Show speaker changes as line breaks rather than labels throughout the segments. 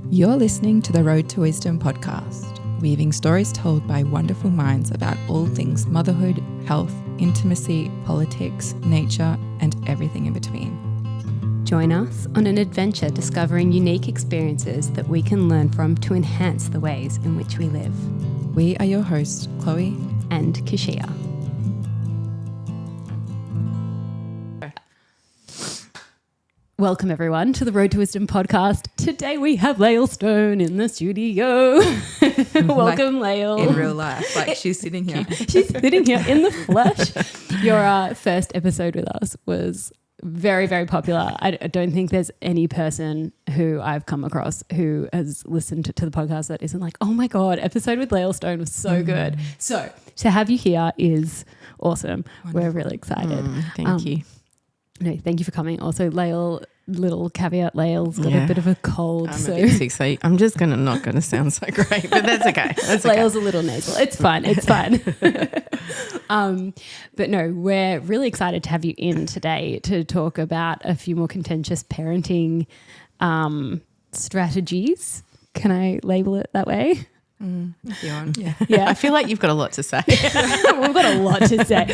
You're listening to the Road to Wisdom podcast, weaving stories told by wonderful minds about all things motherhood, health, intimacy, politics, nature, and everything in between.
Join us on an adventure discovering unique experiences that we can learn from to enhance the ways in which we live.
We are your hosts, Chloe
and Keshia. Welcome everyone to the Road to Wisdom podcast. Today we have Lael Stone in the studio. Welcome, Lael.
In real life, like she's sitting here.
She's sitting here in the flesh. Your first episode with us was very, very popular. I don't think there's any person who I've come across who has listened to the podcast that isn't like, oh my God, episode with Lael Stone was so good. So to have you here is awesome. Wonderful. We're really excited.
Thank you.
No, thank you for coming. Also, Lael, little caveat, Lael's got a bit of a cold.
I'm a bit sick, so I'm just not going to sound so great, but that's okay.
Lael's a little nasal. It's fine. It's fine. But no, we're really excited to have you in today to talk about a few more contentious parenting strategies. Can I label it that way?
If you want.
Yeah.
I feel like you've got a lot to say.
We've got a lot to say.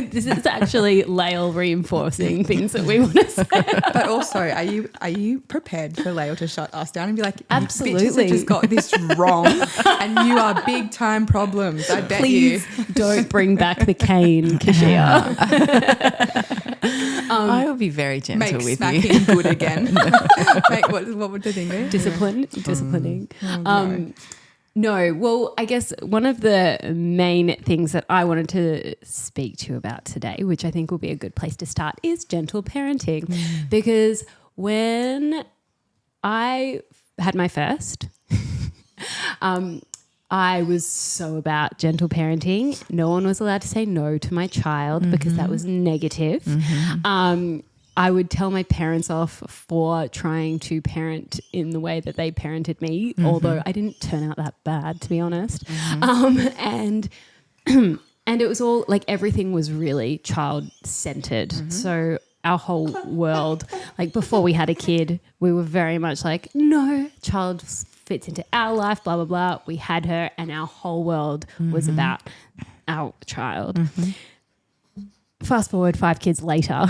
This is actually Lael reinforcing things that we want to say.
But also, are you prepared for Lael to shut us down and be like,
absolutely,
you bitches have just got this wrong and you are big time problems. I bet
Please don't bring back the cane, Keshia.
I will be very gentle
make
with you.
smacking good again. What would the thing be?
Disciplining. No, well, I guess one of the main things that I wanted to speak to you about today, which I think will be a good place to start, is gentle parenting. Because when I had my first, I was so about gentle parenting. No one was allowed to say no to my child because that was negative. I would tell my parents off for trying to parent in the way that they parented me, although I didn't turn out that bad, to be honest. And it was all like everything was really child-centered. So our whole world, like before we had a kid, we were very much like, no, child fits into our life, blah, blah, blah. We had her and our whole world was about our child. Fast forward 5 kids later,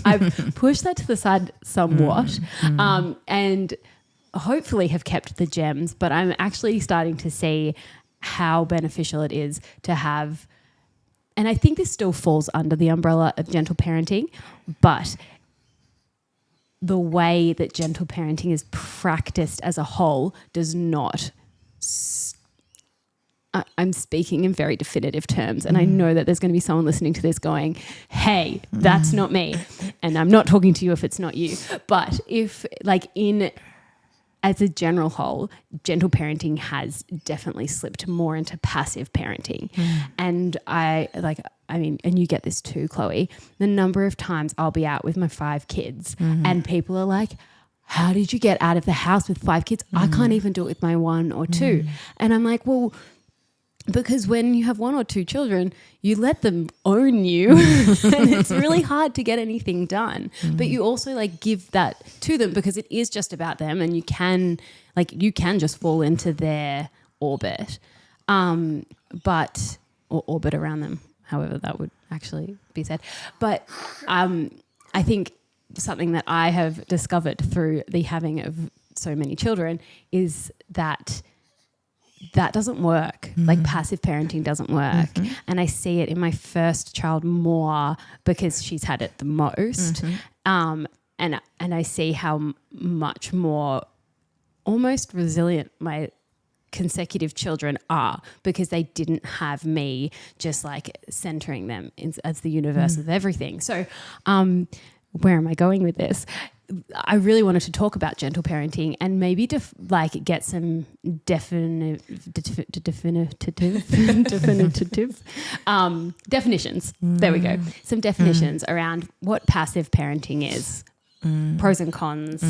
I've pushed that to the side somewhat and hopefully have kept the gems, but I'm actually starting to see how beneficial it is to have, and I think this still falls under the umbrella of gentle parenting, but the way that gentle parenting is practiced as a whole does not I'm speaking in very definitive terms, and I know that there's going to be someone listening to this going, hey, that's not me. And I'm not talking to you if it's not you. But if as a general whole, gentle parenting has definitely slipped more into passive parenting. And and you get this too, Chloe, the number of times I'll be out with my 5 kids and people are like, how did you get out of the house with 5 kids? I can't even do it with my 1 or 2. And I'm like, well, because when you have 1 or 2 children, you let them own you and it's really hard to get anything done. But you also give that to them because it is just about them and you can just fall into their orbit, or orbit around them, however that would actually be said. But I think something that I have discovered through the having of so many children is that doesn't work. Like passive parenting doesn't work. And I see it in my first child more because she's had it the most. And I see how much more almost resilient my consecutive children are because they didn't have me just centering them as the universe of everything. So where am I going with this? I really wanted to talk about gentle parenting and maybe get some definitive definitions. There we go. Some definitions around what passive parenting is, pros and cons,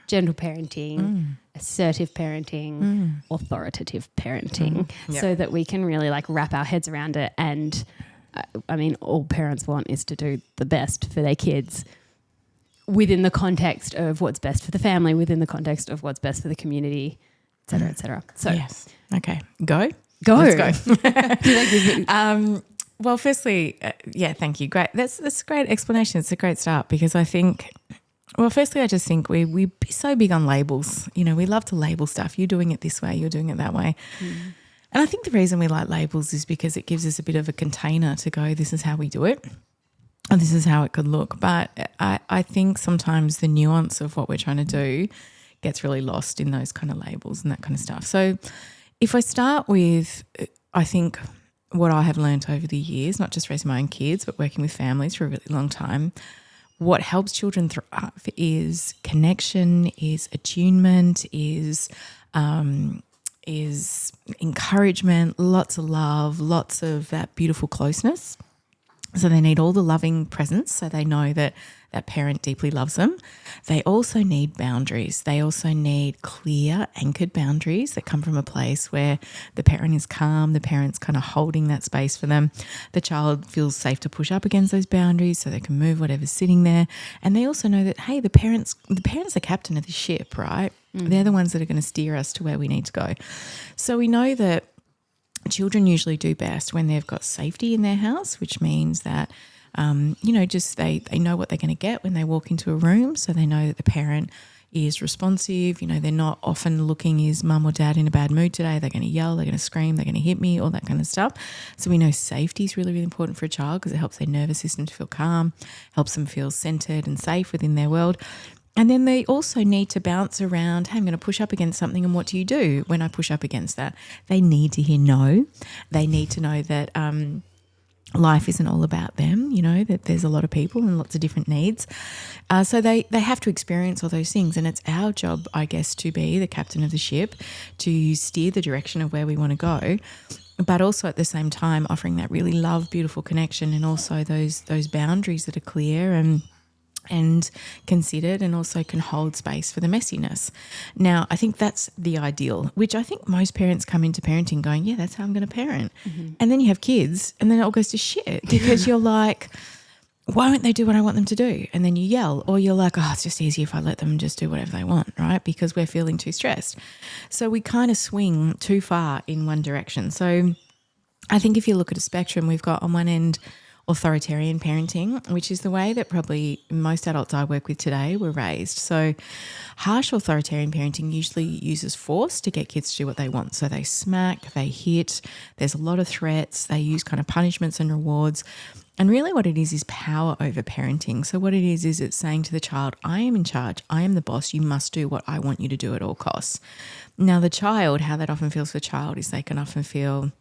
gentle parenting, assertive parenting, authoritative parenting, so that we can really wrap our heads around it. And all parents want is to do the best for their kids. within the context of what's best for the family, within the context of what's best for the community, et cetera, et cetera. So
yes. Okay. Go.
Go.
Let's go. Well, firstly, thank you. Great. That's a great explanation. It's a great start because I think, well, firstly, I just think we're so big on labels. You know, we love to label stuff. You're doing it this way, you're doing it that way. And I think the reason we like labels is because it gives us a bit of a container to go, this is how we do it, or this is how it could look. But I think sometimes the nuance of what we're trying to do gets really lost in those kind of labels and that kind of stuff. So if I start with, I think what I have learned over the years, not just raising my own kids, but working with families for a really long time, what helps children thrive is connection, is attunement, is encouragement, lots of love, lots of that beautiful closeness. So they need all the loving presence so they know that that parent deeply loves them. They also need boundaries. They also need clear, anchored boundaries that come from a place where the parent is calm, the parent's kind of holding that space for them. The child feels safe to push up against those boundaries so they can move whatever's sitting there. And they also know that, hey, the parent's the captain of the ship, right? They're the ones that are going to steer us to where we need to go. So we know that children usually do best when they've got safety in their house, which means that, just they know what they're going to get when they walk into a room. So they know that the parent is responsive. You know, they're not often looking, is mum or dad in a bad mood today? They're going to yell, they're going to scream, they're going to hit me, all that kind of stuff. So we know safety is really, really important for a child because it helps their nervous system to feel calm, helps them feel centered and safe within their world. And then they also need to bounce around, hey, I'm going to push up against something, and what do you do when I push up against that? They need to hear no. They need to know that life isn't all about them, you know, that there's a lot of people and lots of different needs. So they have to experience all those things, and it's our job, I guess, to be the captain of the ship, to steer the direction of where we want to go, but also at the same time offering that really love, beautiful connection, and also those boundaries that are clear and considered, and also can hold space for the messiness. Now, I think that's the ideal, which I think most parents come into parenting going, yeah, that's how I'm going to parent. And then you have kids and then it all goes to shit because you're like, why won't they do what I want them to do? And then you yell, or you're like, oh, it's just easier if I let them just do whatever they want, right? Because we're feeling too stressed. So we kind of swing too far in one direction. So I think if you look at a spectrum, we've got on one end authoritarian parenting, which is the way that probably most adults I work with today were raised. So harsh authoritarian parenting usually uses force to get kids to do what they want. So they smack, they hit, there's a lot of threats, they use kind of punishments and rewards. And really what it is power over parenting. So what it is it's saying to the child, I am in charge, I am the boss, you must do what I want you to do at all costs. Now the child, how that often feels for the child is they can often feel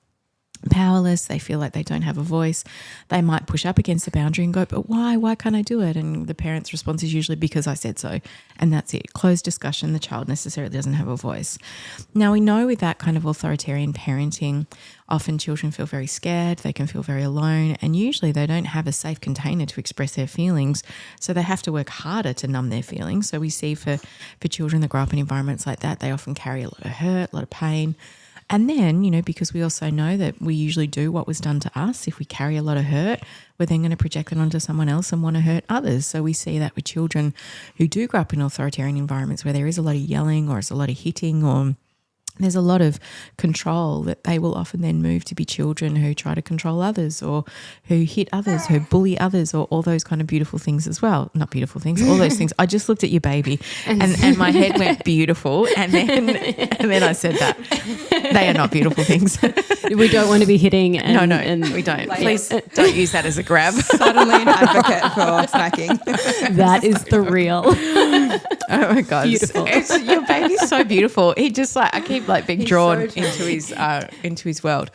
powerless, they feel like they don't have a voice. They might push up against the boundary and go, but why can't I do it? And the parent's response is usually because I said so, and that's it. Closed discussion, the child necessarily doesn't have a voice. Now we know with that kind of authoritarian parenting, often children feel very scared, they can feel very alone, and usually they don't have a safe container to express their feelings, so they have to work harder to numb their feelings. So we see for children that grow up in environments like that, they often carry a lot of hurt, a lot of pain. And then, you know, because we also know that we usually do what was done to us, if we carry a lot of hurt, we're then going to project it onto someone else and want to hurt others. So we see that with children who do grow up in authoritarian environments where there is a lot of yelling or there's a lot of hitting or there's a lot of control, that they will often then move to be children who try to control others or who hit others, who bully others, or all those kind of beautiful things as well. Not beautiful things, all those things. I just looked at your baby and my head went beautiful, and then I said that. They are not beautiful things.
We don't want to be hitting.
And we don't. Please don't use that as a grab.
Suddenly an advocate for smacking.
That is the real.
Oh my God.
Beautiful.
Your baby's so beautiful. He just I keep being drawn into his world.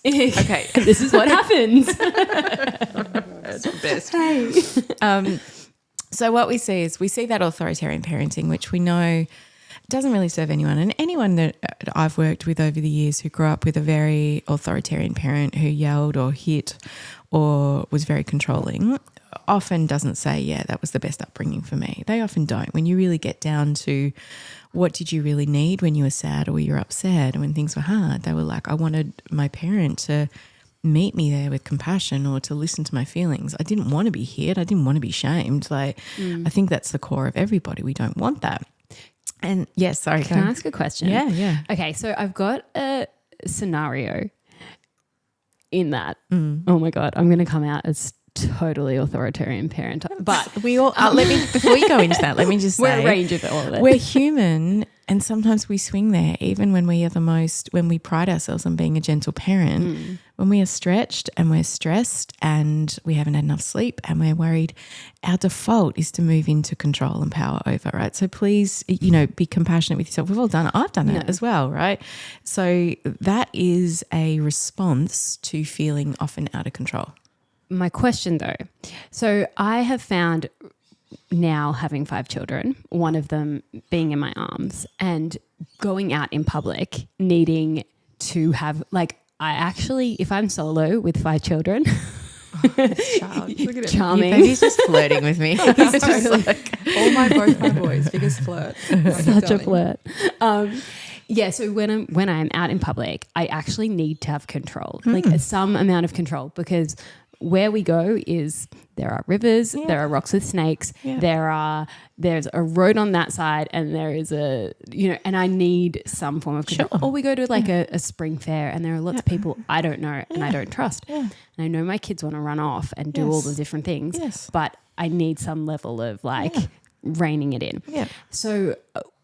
Okay.
This is what happens.
That's the best. So what we see that authoritarian parenting, which we know doesn't really serve anyone. And anyone that I've worked with over the years who grew up with a very authoritarian parent who yelled or hit or was very controlling often doesn't say, yeah, that was the best upbringing for me. They often don't. When you really get down to what did you really need when you were sad or you're upset and when things were hard, they were like, I wanted my parent to meet me there with compassion or to listen to my feelings. I didn't want to be hit. I didn't want to be shamed. Like, I think that's the core of everybody. We don't want that. And yes, sorry.
Can I ask a question?
Yeah.
Okay, so I've got a scenario in that. Oh my God, I'm going to come out as totally authoritarian parent. But
we all before you go into that, let me just say
we're a range of all of it.
We're human, and sometimes we swing there, even when we are when we pride ourselves on being a gentle parent. When we are stretched and we're stressed and we haven't had enough sleep and we're worried, our default is to move into control and power over, right? So please, be compassionate with yourself. We've all done it. I've done it as well, right? So that is a response to feeling often out of control.
My question though, so I have found now having 5 children, one of them being in my arms and going out in public, needing to have I actually, if I'm solo with 5 children,
Child. Look at him.
charming.
He's just flirting with me.
He's totally both my boys, biggest flirt.
Such a flirt. So when I'm out in public, I actually need to have control, some amount of control, because where we go is there are rivers, there are rocks with snakes, there's a road on that side, and there is and I need some form of control.
Sure.
Or we go to a spring fair and there are lots of people I don't know and I don't trust. Yeah. And I know my kids want to run off and do all the different things, but I need some level of reining it in. Yeah. So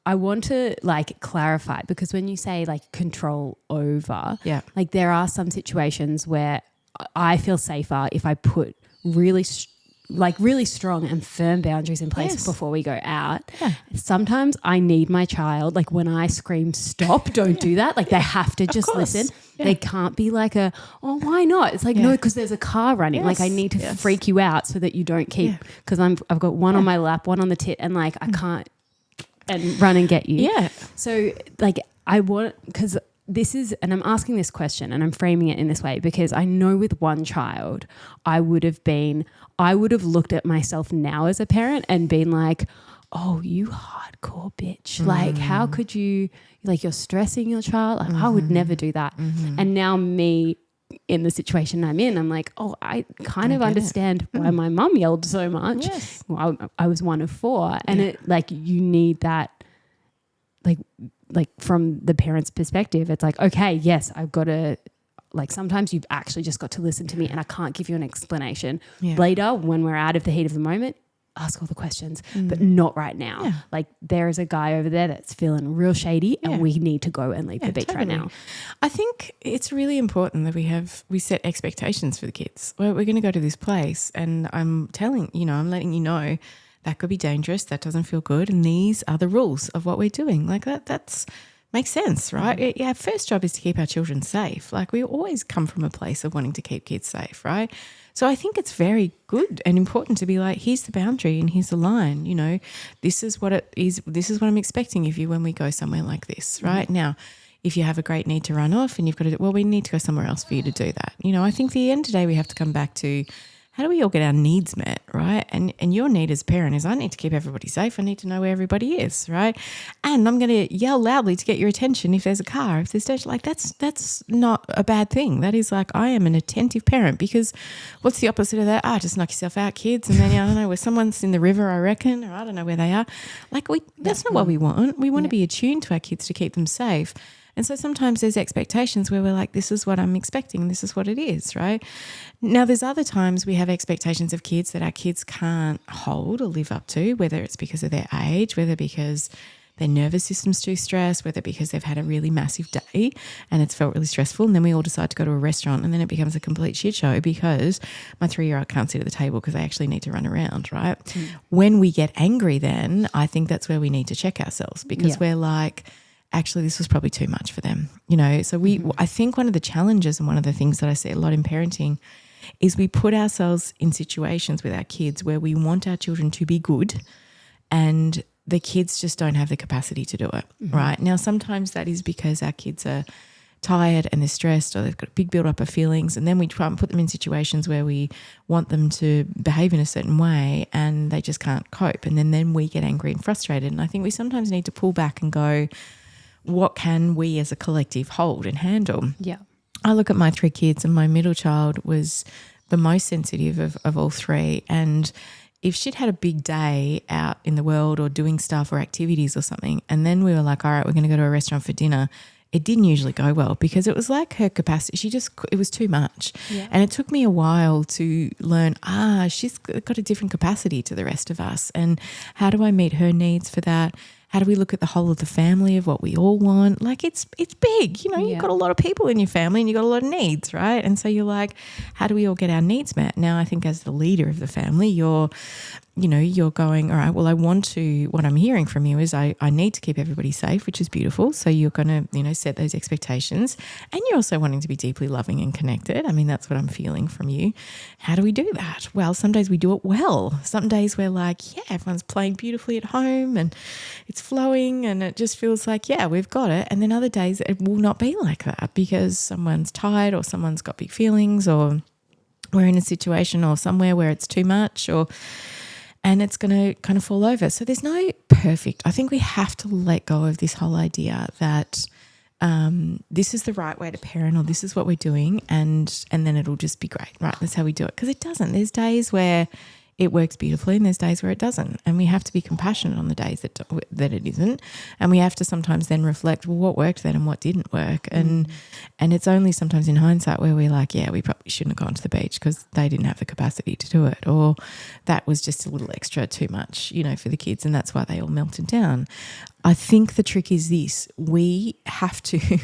I want to clarify, because when you say control over, there are some situations where I feel safer if I put really strong and firm boundaries in place before we go out. Yeah. Sometimes I need my child, when I scream, stop, don't do that. They have to just listen. Yeah. They can't be why not? It's no, because there's a car running. I need to freak you out so that you don't keep, because I've got one on my lap, one on the tit, and I can't and run and get you. Yeah. So I want, because this is, and I'm asking this question and I'm framing it in this way because I know with one child, I would have looked at myself now as a parent and been oh, you hardcore bitch. How could you, you're stressing your child. I would never do that. And now me in the situation I'm in, I'm I kind of understand why my mum yelled so much. Yes. Well, I was one of 4 and it you need that, from the parent's perspective, it's okay, yes, I've got to, sometimes you've actually just got to listen to me and I can't give you an explanation. Yeah. Later, when we're out of the heat of the moment, ask all the questions, but not right now. Yeah. There is a guy over there that's feeling real shady and we need to go and leave the beach right now.
I think it's really important that we set expectations for the kids. We're going to go to this place and I'm letting you know that could be dangerous. That doesn't feel good. And these are the rules of what we're doing. That's makes sense, right? Our first job is to keep our children safe. We always come from a place of wanting to keep kids safe, right? So I think it's very good and important to be here's the boundary and here's the line. This is what it is. This is what I'm expecting of you when we go somewhere like this, right? Now, if you have a great need to run off and you've got to, we need to go somewhere else for you to do that. I think at the end of the day, we have to come back to, how do we all get our needs met, right? And your need as a parent is, I need to keep everybody safe. I need to know where everybody is, right? And I'm going to yell loudly to get your attention if there's a car, if there's danger. That's not a bad thing. That is I am an attentive parent, because what's the opposite of that? Just knock yourself out, kids. And then, I don't know, where someone's in the river, I reckon, or I don't know where they are. That's not what we want. We want to be attuned to our kids to keep them safe. And so sometimes there's expectations where we're this is what I'm expecting, this is what it is, right? Now there's other times we have expectations of kids that our kids can't hold or live up to, whether it's because of their age, whether because their nervous system's too stressed, whether because they've had a really massive day and it's felt really stressful, and then we all decide to go to a restaurant and then it becomes a complete shit show because my 3-year-old can't sit at the table because they actually need to run around, right? When we get angry then, I think that's where we need to check ourselves, because we're actually, this was probably too much for them, So I think one of the challenges and one of the things that I see a lot in parenting is we put ourselves in situations with our kids where we want our children to be good and the kids just don't have the capacity to do it, right? Now, sometimes that is because our kids are tired and they're stressed or they've got a big build-up of feelings, and then we try and put them in situations where we want them to behave in a certain way and they just can't cope, and then we get angry and frustrated. And I think we sometimes need to pull back and go, what can we as a collective hold and handle?
Yeah.
I look at my 3 kids, and my middle child was the most sensitive of all 3. And if she'd had a big day out in the world or doing stuff or activities or something, and then we were like, all right, we're going to go to a restaurant for dinner, it didn't usually go well because it was like her capacity. It was too much. Yeah. And it took me a while to learn, she's got a different capacity to the rest of us. And how do I meet her needs for that? How do we look at the whole of the family of what we all want? Like it's big, you've got a lot of people in your family and you've got a lot of needs, right? And so you're like, how do we all get our needs met? Now I think as the leader of the family, you're going, all right, well, what I'm hearing from you is I need to keep everybody safe, which is beautiful. So you're going to, set those expectations, and you're also wanting to be deeply loving and connected. I mean, that's what I'm feeling from you. How do we do that? Well, some days we do it well. Some days we're like, yeah, everyone's playing beautifully at home and it's flowing and it just feels like, yeah, we've got it. And then other days it will not be like that because someone's tired or someone's got big feelings or we're in a situation or somewhere where it's too much and it's going to kind of fall over. So there's no perfect. I think we have to let go of this whole idea that this is the right way to parent or this is what we're doing and then it'll just be great, right? That's how we do it. Because it doesn't. There's days where it works beautifully and there's days where it doesn't. And we have to be compassionate on the days that it isn't. And we have to sometimes then reflect, well, what worked then and what didn't work. And it's only sometimes in hindsight where we're like, yeah, we probably shouldn't have gone to the beach because they didn't have the capacity to do it. Or that was just a little extra too much, for the kids. And that's why they all melted down. I think the trick is this. We have to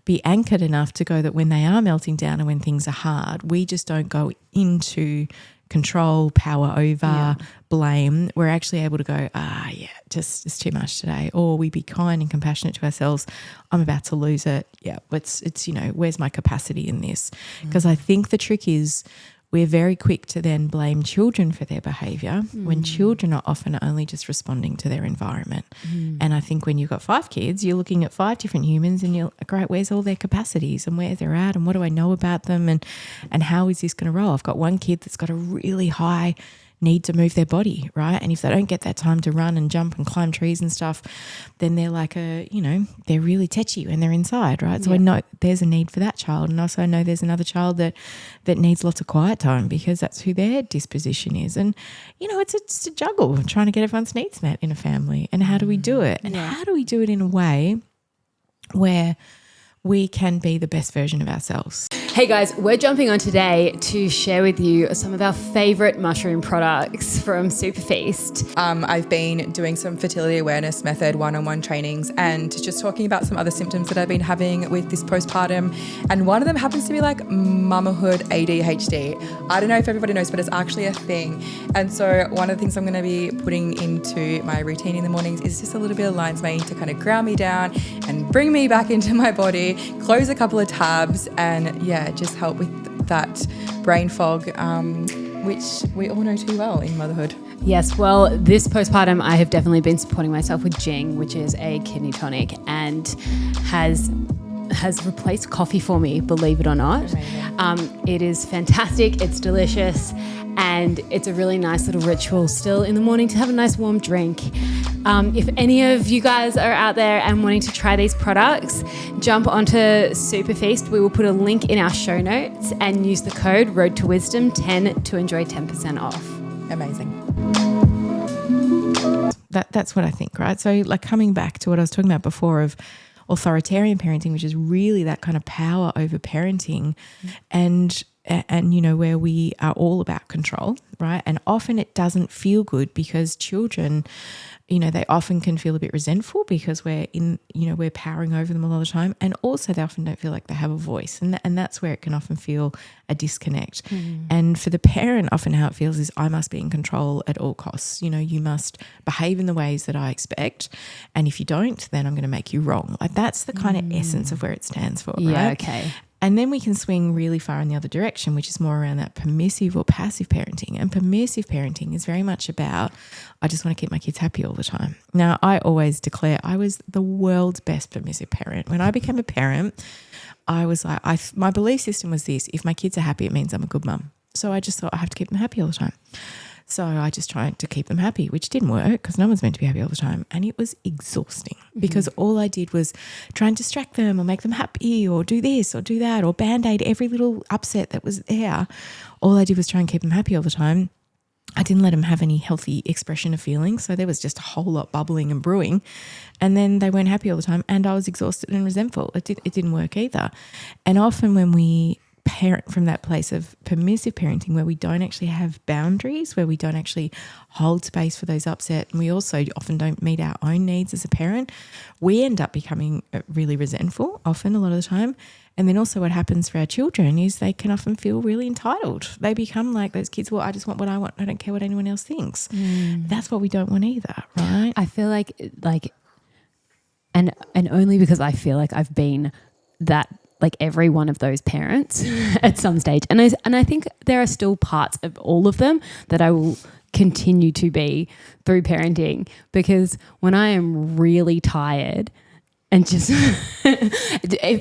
be anchored enough to go that when they are melting down and when things are hard, we just don't go into control, power over, blame. We're actually able to go, just it's too much today. Or we be kind and compassionate to ourselves. I'm about to lose it. Yeah, it's where's my capacity in this? Because I think the trick is we're very quick to then blame children for their behaviour when children are often only just responding to their environment. And I think when you've got 5 kids, you're looking at 5 different humans and you're like, great, where's all their capacities and where they're at and what do I know about them and how is this going to roll? I've got one kid that's got a really high need to move their body, right? And if they don't get that time to run and jump and climb trees and stuff, then they're like they're really tetchy when they're inside, right? So I know there's a need for that child, and also I know there's another child that needs lots of quiet time because that's who their disposition is. And it's a juggle trying to get everyone's needs met in a family. And how do we do it? And how do we do it in a way where we can be the best version of ourselves?
Hey guys, we're jumping on today to share with you some of our favourite mushroom products from Superfeast.
I've been doing some fertility awareness method one-on-one trainings and just talking about some other symptoms that I've been having with this postpartum. And one of them happens to be like mamahood ADHD. I don't know if everybody knows, but it's actually a thing. And so one of the things I'm going to be putting into my routine in the mornings is just a little bit of lion's mane to kind of ground me down and bring me back into my body, close a couple of tabs and just help with that brain fog, which we all know too well in motherhood.
Yes, well, this postpartum I have definitely been supporting myself with Jing, which is a kidney tonic, and has replaced coffee for me, believe it or not. It is fantastic, it's delicious, and it's a really nice little ritual still in the morning to have a nice warm drink. If any of you guys are out there and wanting to try these products, jump onto Superfeast. We will put a link in our show notes and use the code ROADTOWISDOM10 to enjoy 10% off.
Amazing.
That's what I think, right? So like coming back to what I was talking about before of authoritarian parenting, which is really that kind of power over parenting and where we are all about control, right? And often it doesn't feel good because children, they often can feel a bit resentful because we're powering over them a lot of the time. And also they often don't feel like they have a voice. And that's where it can often feel a disconnect. And for the parent, often how it feels is I must be in control at all costs. You must behave in the ways that I expect. And if you don't, then I'm going to make you wrong. Like that's the kind of essence of where it stands for, right?
Yeah, okay.
And then we can swing really far in the other direction, which is more around that permissive or passive parenting. And permissive parenting is very much about, I just want to keep my kids happy all the time. Now, I always declare I was the world's best permissive parent. When I became a parent, I was like, my belief system was this: if my kids are happy, it means I'm a good mum. So I just thought I have to keep them happy all the time. So I just tried to keep them happy, which didn't work because no one's meant to be happy all the time. And it was exhausting because all I did was try and distract them or make them happy or do this or do that or Band-Aid every little upset that was there. All I did was try and keep them happy all the time. I didn't let them have any healthy expression of feelings. So there was just a whole lot bubbling and brewing. And then they weren't happy all the time and I was exhausted and resentful. It didn't work either. And often when we parent from that place of permissive parenting where we don't actually have boundaries, where we don't actually hold space for those upset, and we also often don't meet our own needs as a parent, we end up becoming really resentful often a lot of the time. And then also what happens for our children is they can often feel really entitled. They become like those kids, well, I just want what I want. I don't care what anyone else thinks. That's what we don't want either, right?
I feel like and only because I feel like I've been that, like every one of those parents at some stage. And I think there are still parts of all of them that I will continue to be through parenting, because when I am really tired and just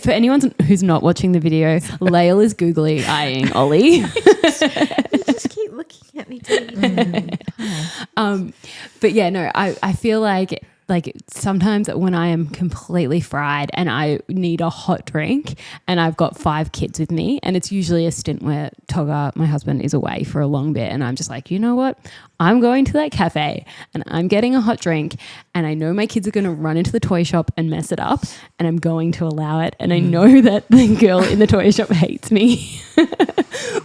for anyone who's not watching the video, Lael is googly eyeing Ollie.
You just keep looking at me too.
But yeah, no, I feel like sometimes when I am completely fried and I need a hot drink and I've got 5 kids with me, and it's usually a stint where Togga, my husband, is away for a long bit, and I'm just like, you know what? I'm going to that cafe and I'm getting a hot drink, and I know my kids are going to run into the toy shop and mess it up, and I'm going to allow it. And I know that the girl in the toy shop hates me,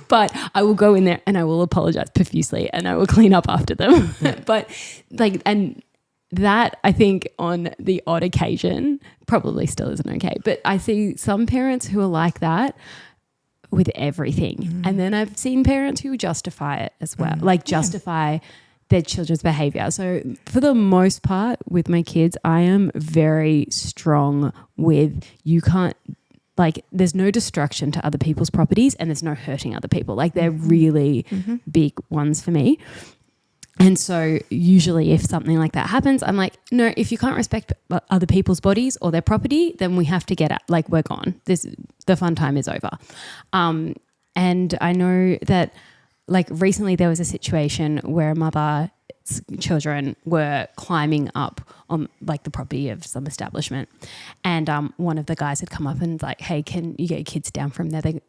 but I will go in there and I will apologize profusely and I will clean up after them. But that, I think, on the odd occasion probably still isn't okay. But I see some parents who are like that with everything. And then I've seen parents who justify it as well, justify their children's behavior. So for the most part with my kids, I am very strong with you can't, there's no destruction to other people's properties and there's no hurting other people. They're really big ones for me. And so usually if something like that happens, I'm like, no, if you can't respect other people's bodies or their property, then we have to get out. We're gone. The fun time is over. And I know that recently there was a situation where a mother's children were climbing up on the property of some establishment. And one of the guys had come up and hey, can you get your kids down from there? They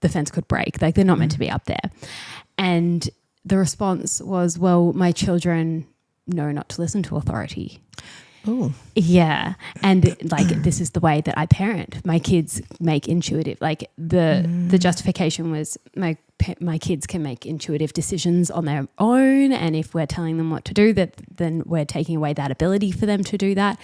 the fence could break. They're not meant to be up there. And the response was, well, my children know not to listen to authority.
Oh.
Yeah. And this is the way that I parent. My kids make intuitive, the justification was my kids can make intuitive decisions on their own. And if we're telling them what to do, then we're taking away that ability for them to do that.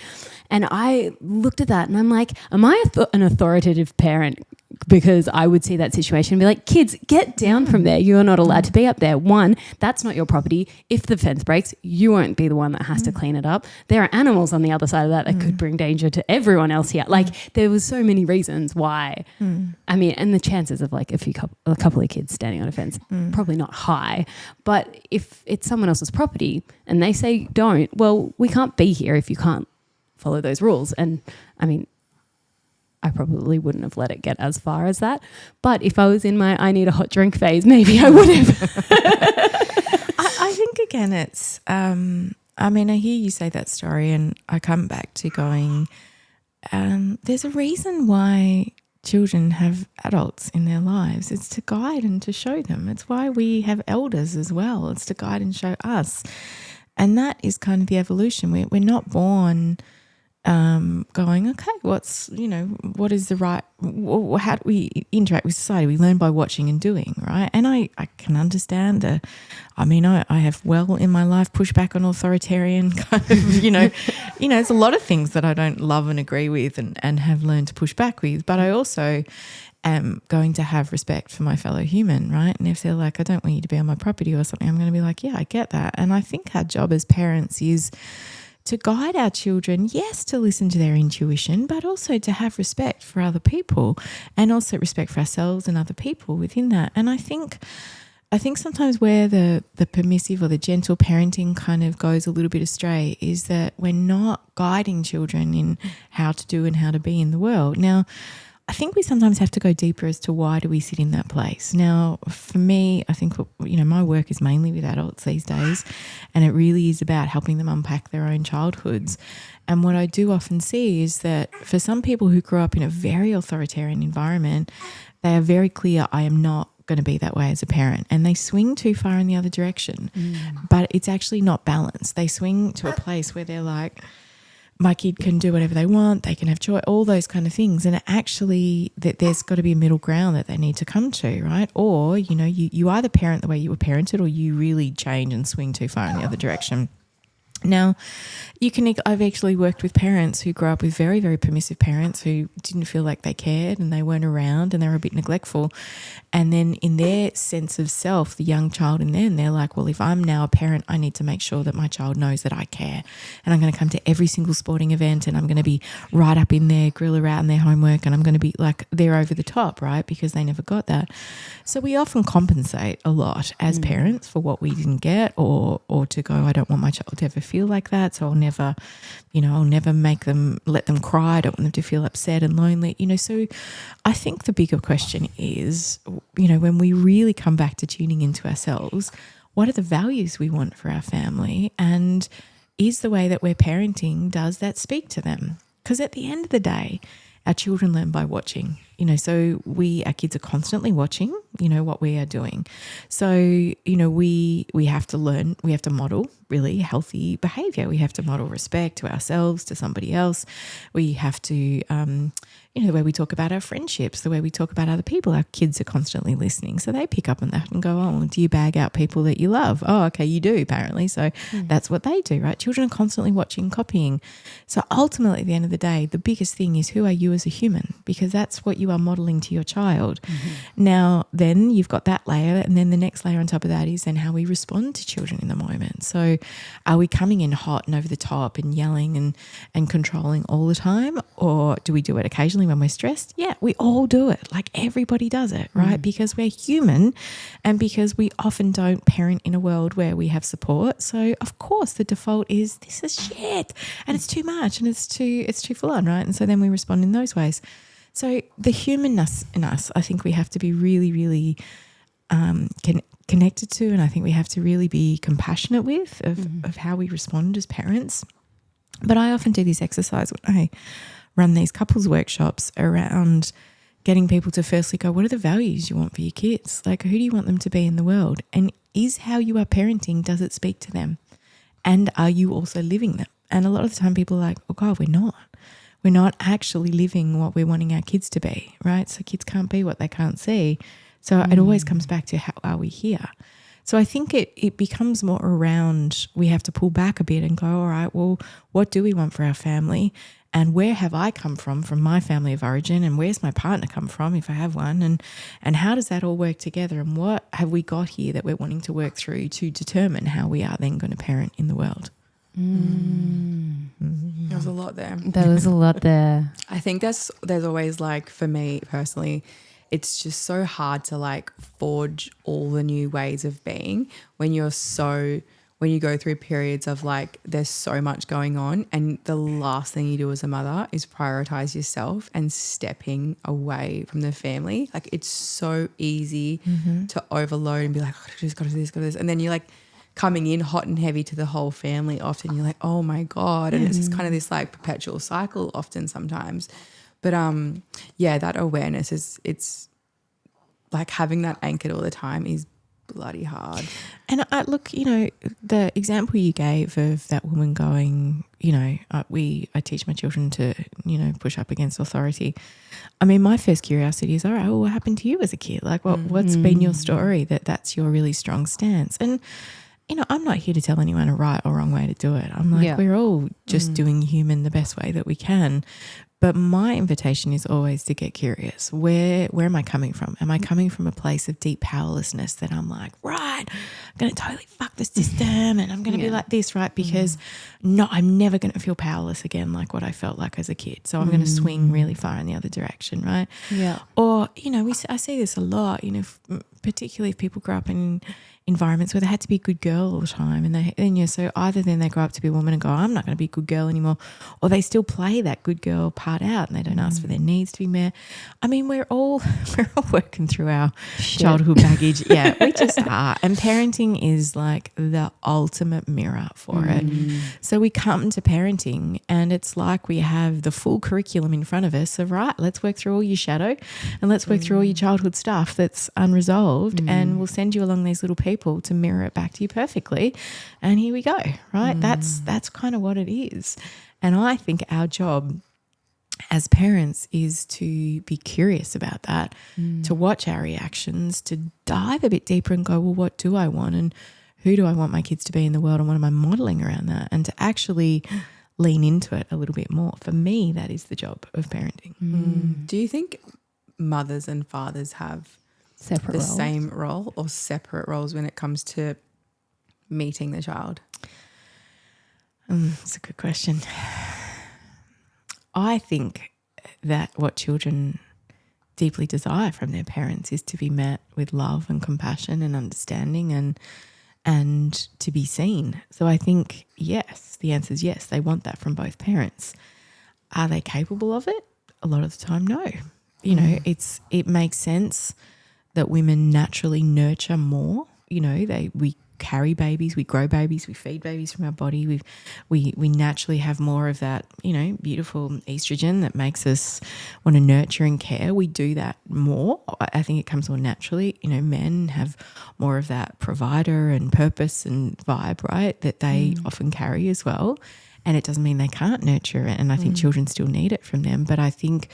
And I looked at that and I'm like, am I an authoritative parent? Because I would see that situation and be like, kids, get down from there. You're not allowed to be up there. 1, that's not your property. If the fence breaks, you won't be the one that has to clean it up. There are animals on the other side of that could bring danger to everyone else here. There was so many reasons why. I mean, and the chances of a couple of kids standing on a fence, probably not high. But if it's someone else's property and they say don't, well, we can't be here if you can't follow those rules. And I mean, I probably wouldn't have let it get as far as that. But if I was in my I need a hot drink phase, maybe I would have.
I think, again, it's, I hear you say that story and I come back to going, there's a reason why children have adults in their lives. It's to guide and to show them. It's why we have elders as well. It's to guide and show us. And that is kind of the evolution. We're not born going, okay, what is the right, how do we interact with society? We learn by watching and doing, right? And I can understand I have in my life pushed back on authoritarian kind of, there's a lot of things that I don't love and agree with and have learned to push back with, but I also am going to have respect for my fellow human, right? And if they're like, I don't want you to be on my property or something, I'm going to be like, yeah, I get that. And I think our job as parents is to guide our children, yes, to listen to their intuition, but also to have respect for other people and also respect for ourselves and other people within that. And I think sometimes where the permissive or the gentle parenting kind of goes a little bit astray is that we're not guiding children in how to do and how to be in the world. Now, I think we sometimes have to go deeper as to why do we sit in that place. Now, for me, I think, my work is mainly with adults these days, and it really is about helping them unpack their own childhoods. And what I do often see is that for some people who grew up in a very authoritarian environment, they are very clear, I am not going to be that way as a parent, and they swing too far in the other direction. But it's actually not balanced. They swing to a place where they're like, my kid can do whatever they want, they can have joy, all those kind of things. And actually that there's got to be a middle ground that they need to come to, right? Or, you either parent the way you were parented, or you really change and swing too far in the other direction. Now, I've actually worked with parents who grew up with very, very permissive parents who didn't feel like they cared and they weren't around and they were a bit neglectful. And then in their sense of self, the young child in them, they're like, well, if I'm now a parent, I need to make sure that my child knows that I care. And I'm going to come to every single sporting event, and I'm going to be right up in there, grill her out in their homework, and I'm going to be like, they're over the top, right? Because they never got that. So we often compensate a lot as parents for what we didn't get, or to go, I don't want my child to ever feel like that, so I'll never let them cry. I don't want them to feel upset and lonely. So I think the bigger question is, when we really come back to tuning into ourselves, what are the values we want for our family, and is the way that we're parenting, does that speak to them? Because at the end of the day, our children learn by watching, so our kids are constantly watching, what we are doing. So, we have to learn, we have to model really healthy behavior. We have to model respect to ourselves, to somebody else. We have to, the way we talk about our friendships, the way we talk about other people, our kids are constantly listening. So they pick up on that and go, oh, do you bag out people that you love? Oh, okay, you do apparently. So that's what they do, right? Children are constantly watching, copying. So ultimately at the end of the day, the biggest thing is, who are you as a human? Because that's what you are modeling to your child. Now, then you've got that layer, and then the next layer on top of that is then how we respond to children in the moment. So are we coming in hot and over the top and yelling and controlling all the time, or do we do it occasionally when we're stressed? Yeah, we all do it. Like everybody does it, right? Because we're human, and because we often don't parent in a world where we have support. So of course the default is, this is shit and it's too much and it's too full on, right? And so then we respond in those ways. So the humanness in us, I think we have to be really, really connected to, and I think we have to really be compassionate with of how we respond as parents. But I often do this exercise when I run these couples workshops around getting people to firstly go, what are the values you want for your kids? Like, who do you want them to be in the world? And is how you are parenting, does it speak to them? And are you also living them? And a lot of the time people are like, oh God, we're not. We're not actually living what we're wanting our kids to be, right? So kids can't be what they can't see. So it always comes back to, how are we here? So I think it becomes more around, we have to pull back a bit and go, all right, well, what do we want for our family? And where have I come from my family of origin? And where's my partner come from, if I have one? And how does that all work together? And what have we got here that we're wanting to work through to determine how we are then going to parent in the world?
There was a lot there.
There was a lot there.
I think there's always, like, for me personally, it's just so hard to like forge all the new ways of being when you go through periods of like there's so much going on, and the last thing you do as a mother is prioritize yourself and stepping away from the family. Like, it's so easy to overload and be like, oh, I just got to do this, got to do this. And then you're like coming in hot and heavy to the whole family often. You're like, oh my God. And it's just kind of this like perpetual cycle often sometimes. But that awareness it's like having that anchored all the time is bloody hard.
And I look, the example you gave of that woman going, I teach my children to, push up against authority. I mean, my first curiosity is, all right, well, what happened to you as a kid? Like, what's been your story that's your really strong stance? And I'm not here to tell anyone a right or wrong way to do it. I'm like, we're all just doing human the best way that we can. But my invitation is always to get curious. Where am I coming from? Am I coming from a place of deep powerlessness that I'm like, right, I'm going to totally fuck the system and I'm going to be like this, right? Because I'm never going to feel powerless again like what I felt like as a kid. So I'm going to swing really far in the other direction, right?
Yeah.
Or, I see this a lot, particularly if people grow up in environments where they had to be a good girl all the time, and so either then they grow up to be a woman and go, I'm not going to be a good girl anymore, or they still play that good girl part out and they don't ask for their needs to be met. I mean, we're all working through our childhood baggage. Yeah, we just are. And parenting is like the ultimate mirror for it. So we come to parenting and it's like we have the full curriculum in front of us. So right, let's work through all your shadow and let's work through all your childhood stuff that's unresolved, and we'll send you along these little people to mirror it back to you perfectly. And here we go, right? That's kind of what it is. And I think our job as parents is to be curious about that, to watch our reactions, to dive a bit deeper and go, well, what do I want and who do I want my kids to be in the world and what am I modelling around that, and to actually lean into it a little bit more. For me, that is the job of parenting.
Do you think mothers and fathers have
Separate roles?
Same role or separate roles when it comes to meeting the child?
That's a good question. I think that what children deeply desire from their parents is to be met with love and compassion and understanding and to be seen. So I think, yes, the answer is yes. They want that from both parents. Are they capable of it? A lot of the time, no. You know, it makes sense that women naturally nurture more. You know, we carry babies, we grow babies, we feed babies from our body. We naturally have more of that, you know, beautiful estrogen that makes us want to nurture and care. We do that more. I think it comes more naturally. You know, men have more of that provider and purpose and vibe, right, that they often carry as well. And it doesn't mean they can't nurture it. And I think children still need it from them. But I think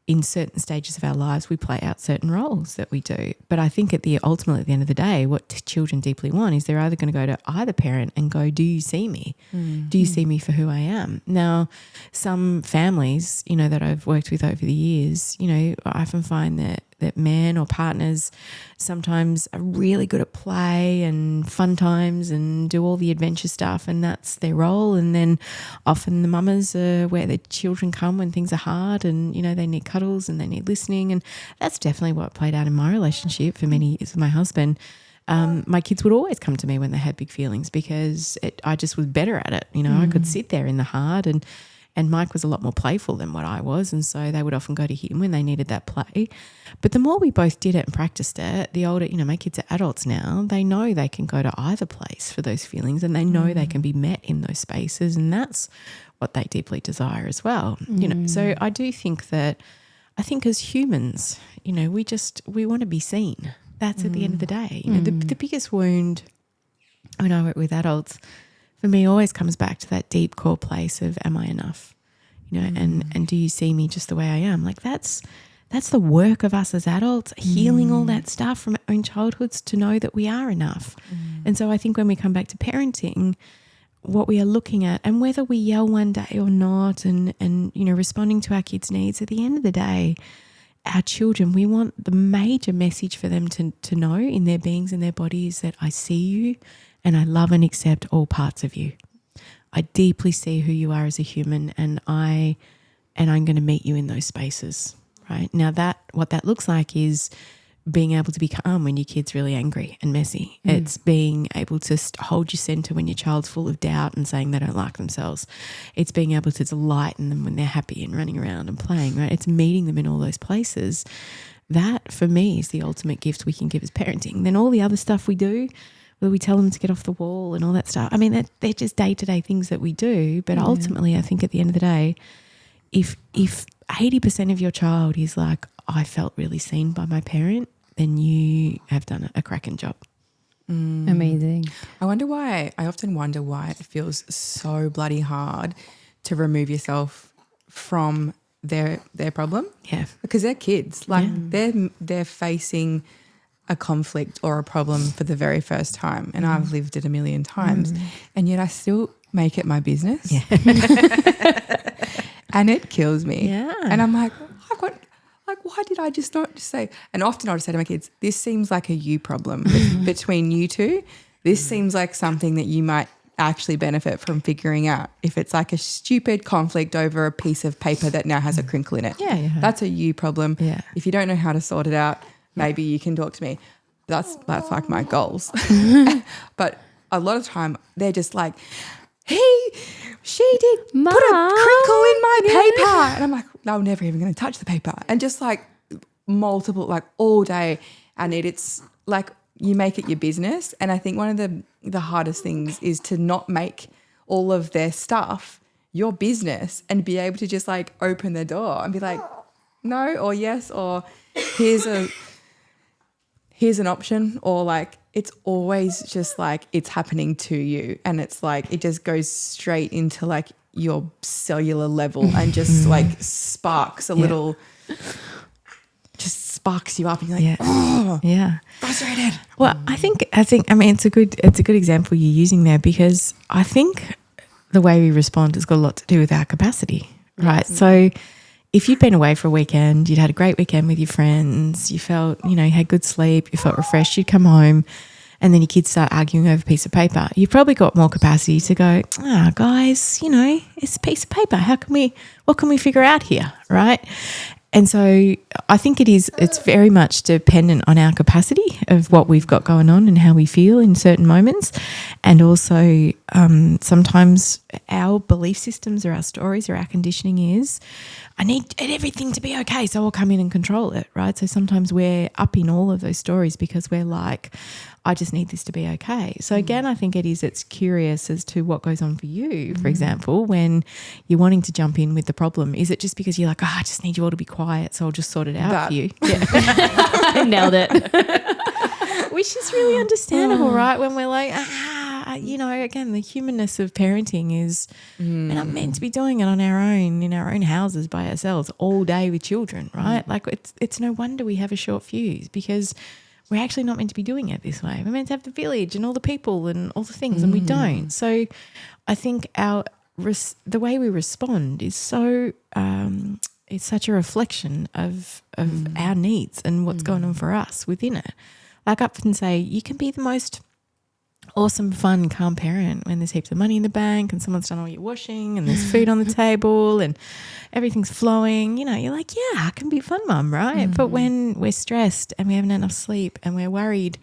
in certain stages of our lives, we play out certain roles that we do. But I think ultimately at the end of the day, what children deeply want is they're either going to go to either parent and go, do you see me? Do you see me for who I am? Now, some families, you know, that I've worked with over the years, you know, I often find that men or partners sometimes are really good at play and fun times and do all the adventure stuff, and that's their role. And then often the mamas are where the children come when things are hard and, you know, they need cuddles and they need listening. And that's definitely what played out in my relationship for many years with my husband. My kids would always come to me when they had big feelings because I just was better at it. You know, I could sit there in the hard and Mike was a lot more playful than what I was, and so they would often go to him when they needed that play. But the more we both did it and practiced it, the older, you know, my kids are adults now, they know they can go to either place for those feelings and they know they can be met in those spaces, and that's what they deeply desire as well. You know, so I do think that, I think as humans, you know, we want to be seen. That's at the end of the day. You know, the biggest wound when I work with adults for me always comes back to that deep core place of, am I enough? You know, and do you see me just the way I am? Like that's the work of us as adults, healing all that stuff from our own childhoods to know that we are enough. And so I think when we come back to parenting, what we are looking at, and whether we yell one day or not, and you know, responding to our kids' needs, at the end of the day, our children, we want the major message for them to know in their beings and their bodies that I see you and I love and accept all parts of you. I deeply see who you are as a human, and I'm going to meet you in those spaces, right? Now what that looks like is being able to be calm when your kid's really angry and messy. It's being able to hold your center when your child's full of doubt and saying they don't like themselves. It's being able to delight in them when they're happy and running around and playing, right? It's meeting them in all those places. That, for me, is the ultimate gift we can give as parenting. Then all the other stuff we do, where we tell them to get off the wall and all that stuff, I mean, they're just day-to-day things that we do. But ultimately, I think at the end of the day, if 80% of your child is like, I felt really seen by my parent, then you have done a cracking job.
Amazing.
I often wonder why it feels so bloody hard to remove yourself from their problem.
Yeah.
Because they're kids. Like they're facing a conflict or a problem for the very first time. And I've lived it a million times. And yet I still make it my business. Yeah. And it kills me.
Yeah.
And I'm like, why did I just not just say? And often I'll just say to my kids, this seems like a you problem between you two. This seems like something that you might actually benefit from figuring out. If it's like a stupid conflict over a piece of paper that now has a crinkle in it,
Yeah.
that's a you problem.
Yeah.
If you don't know how to sort it out, maybe you can talk to me. That's like my goals. But a lot of time they're just like, she did
Mom,
put a crinkle in my paper. And I'm like, no, I'm never even going to touch the paper. And just like multiple, like all day. And it's like you make it your business. And I think one of the hardest things is to not make all of their stuff your business and be able to just like open the door and be like, no or yes, or here's an option, or like it's always just like it's happening to you, and it's like it just goes straight into like your cellular level and just like sparks a little, just sparks you up, and you're like, frustrated.
Well, I think I mean it's a good example you're using there, because I think the way we respond has got a lot to do with our capacity, right? So if you'd been away for a weekend, you'd had a great weekend with your friends, you felt, you had good sleep, you felt refreshed, you'd come home and then your kids start arguing over a piece of paper. You've probably got more capacity to go, guys, it's a piece of paper. What can we figure out here, right? And so I think it's very much dependent on our capacity of what we've got going on and how we feel in certain moments. And also sometimes our belief systems or our stories or our conditioning is, I need everything to be okay, so I'll come in and control it, right? So sometimes we're up in all of those stories because we're like, I just need this to be okay. So again, I think it's curious as to what goes on for you, for example, when you're wanting to jump in with the problem. Is it just because you're like, I just need you all to be quiet, so I'll just sort it out for you? Yeah.
Nailed it.
Which is really understandable, right? When we're like, again, the humanness of parenting is we're not meant to be doing it on our own, in our own houses by ourselves all day with children, right? Like it's no wonder we have a short fuse, because we're actually not meant to be doing it this way. We're meant to have the village and all the people and all the things, and we don't. So I think the way we respond is so it's such a reflection of our needs and what's going on for us within it. Like I often say, you can be the most awesome, fun, calm parent when there's heaps of money in the bank and someone's done all your washing and there's food on the table and everything's flowing. You're like, yeah, I can be fun, mum, right? But when we're stressed and we haven't enough sleep and we're worried,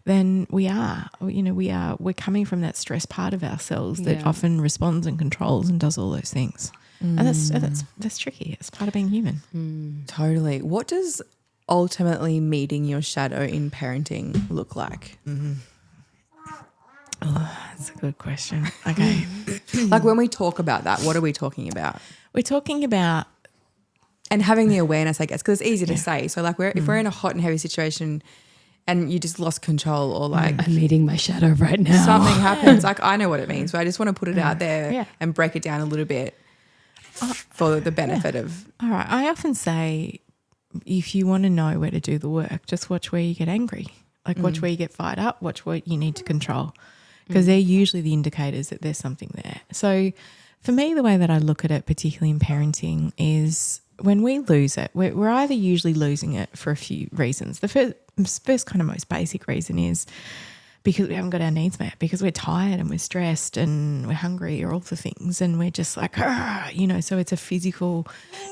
then we're coming from that stress part of ourselves that often responds and controls and does all those things. And that's tricky. It's part of being human.
Totally. What does ultimately meeting your shadow in parenting look like?
Oh, that's a good question. Okay.
Like when we talk about that, what are we talking about?
We're talking about,
and having the awareness, I guess, because it's easy to say. So like if we're in a hot and heavy situation and you just lost control, or like
I'm meeting my shadow right now,
something happens, like I know what it means, but I just want to put it out there and break it down a little bit for the benefit of.
All right. I often say, if you want to know where to do the work, just watch where you get angry. Like watch where you get fired up, watch what you need to control, because they're usually the indicators that there's something there. So for me, the way that I look at it, particularly in parenting, is when we lose it, we're either usually losing it for a few reasons. The first kind of most basic reason is because we haven't got our needs met, because we're tired and we're stressed and we're hungry, or all the things, and we're just like, so it's a physical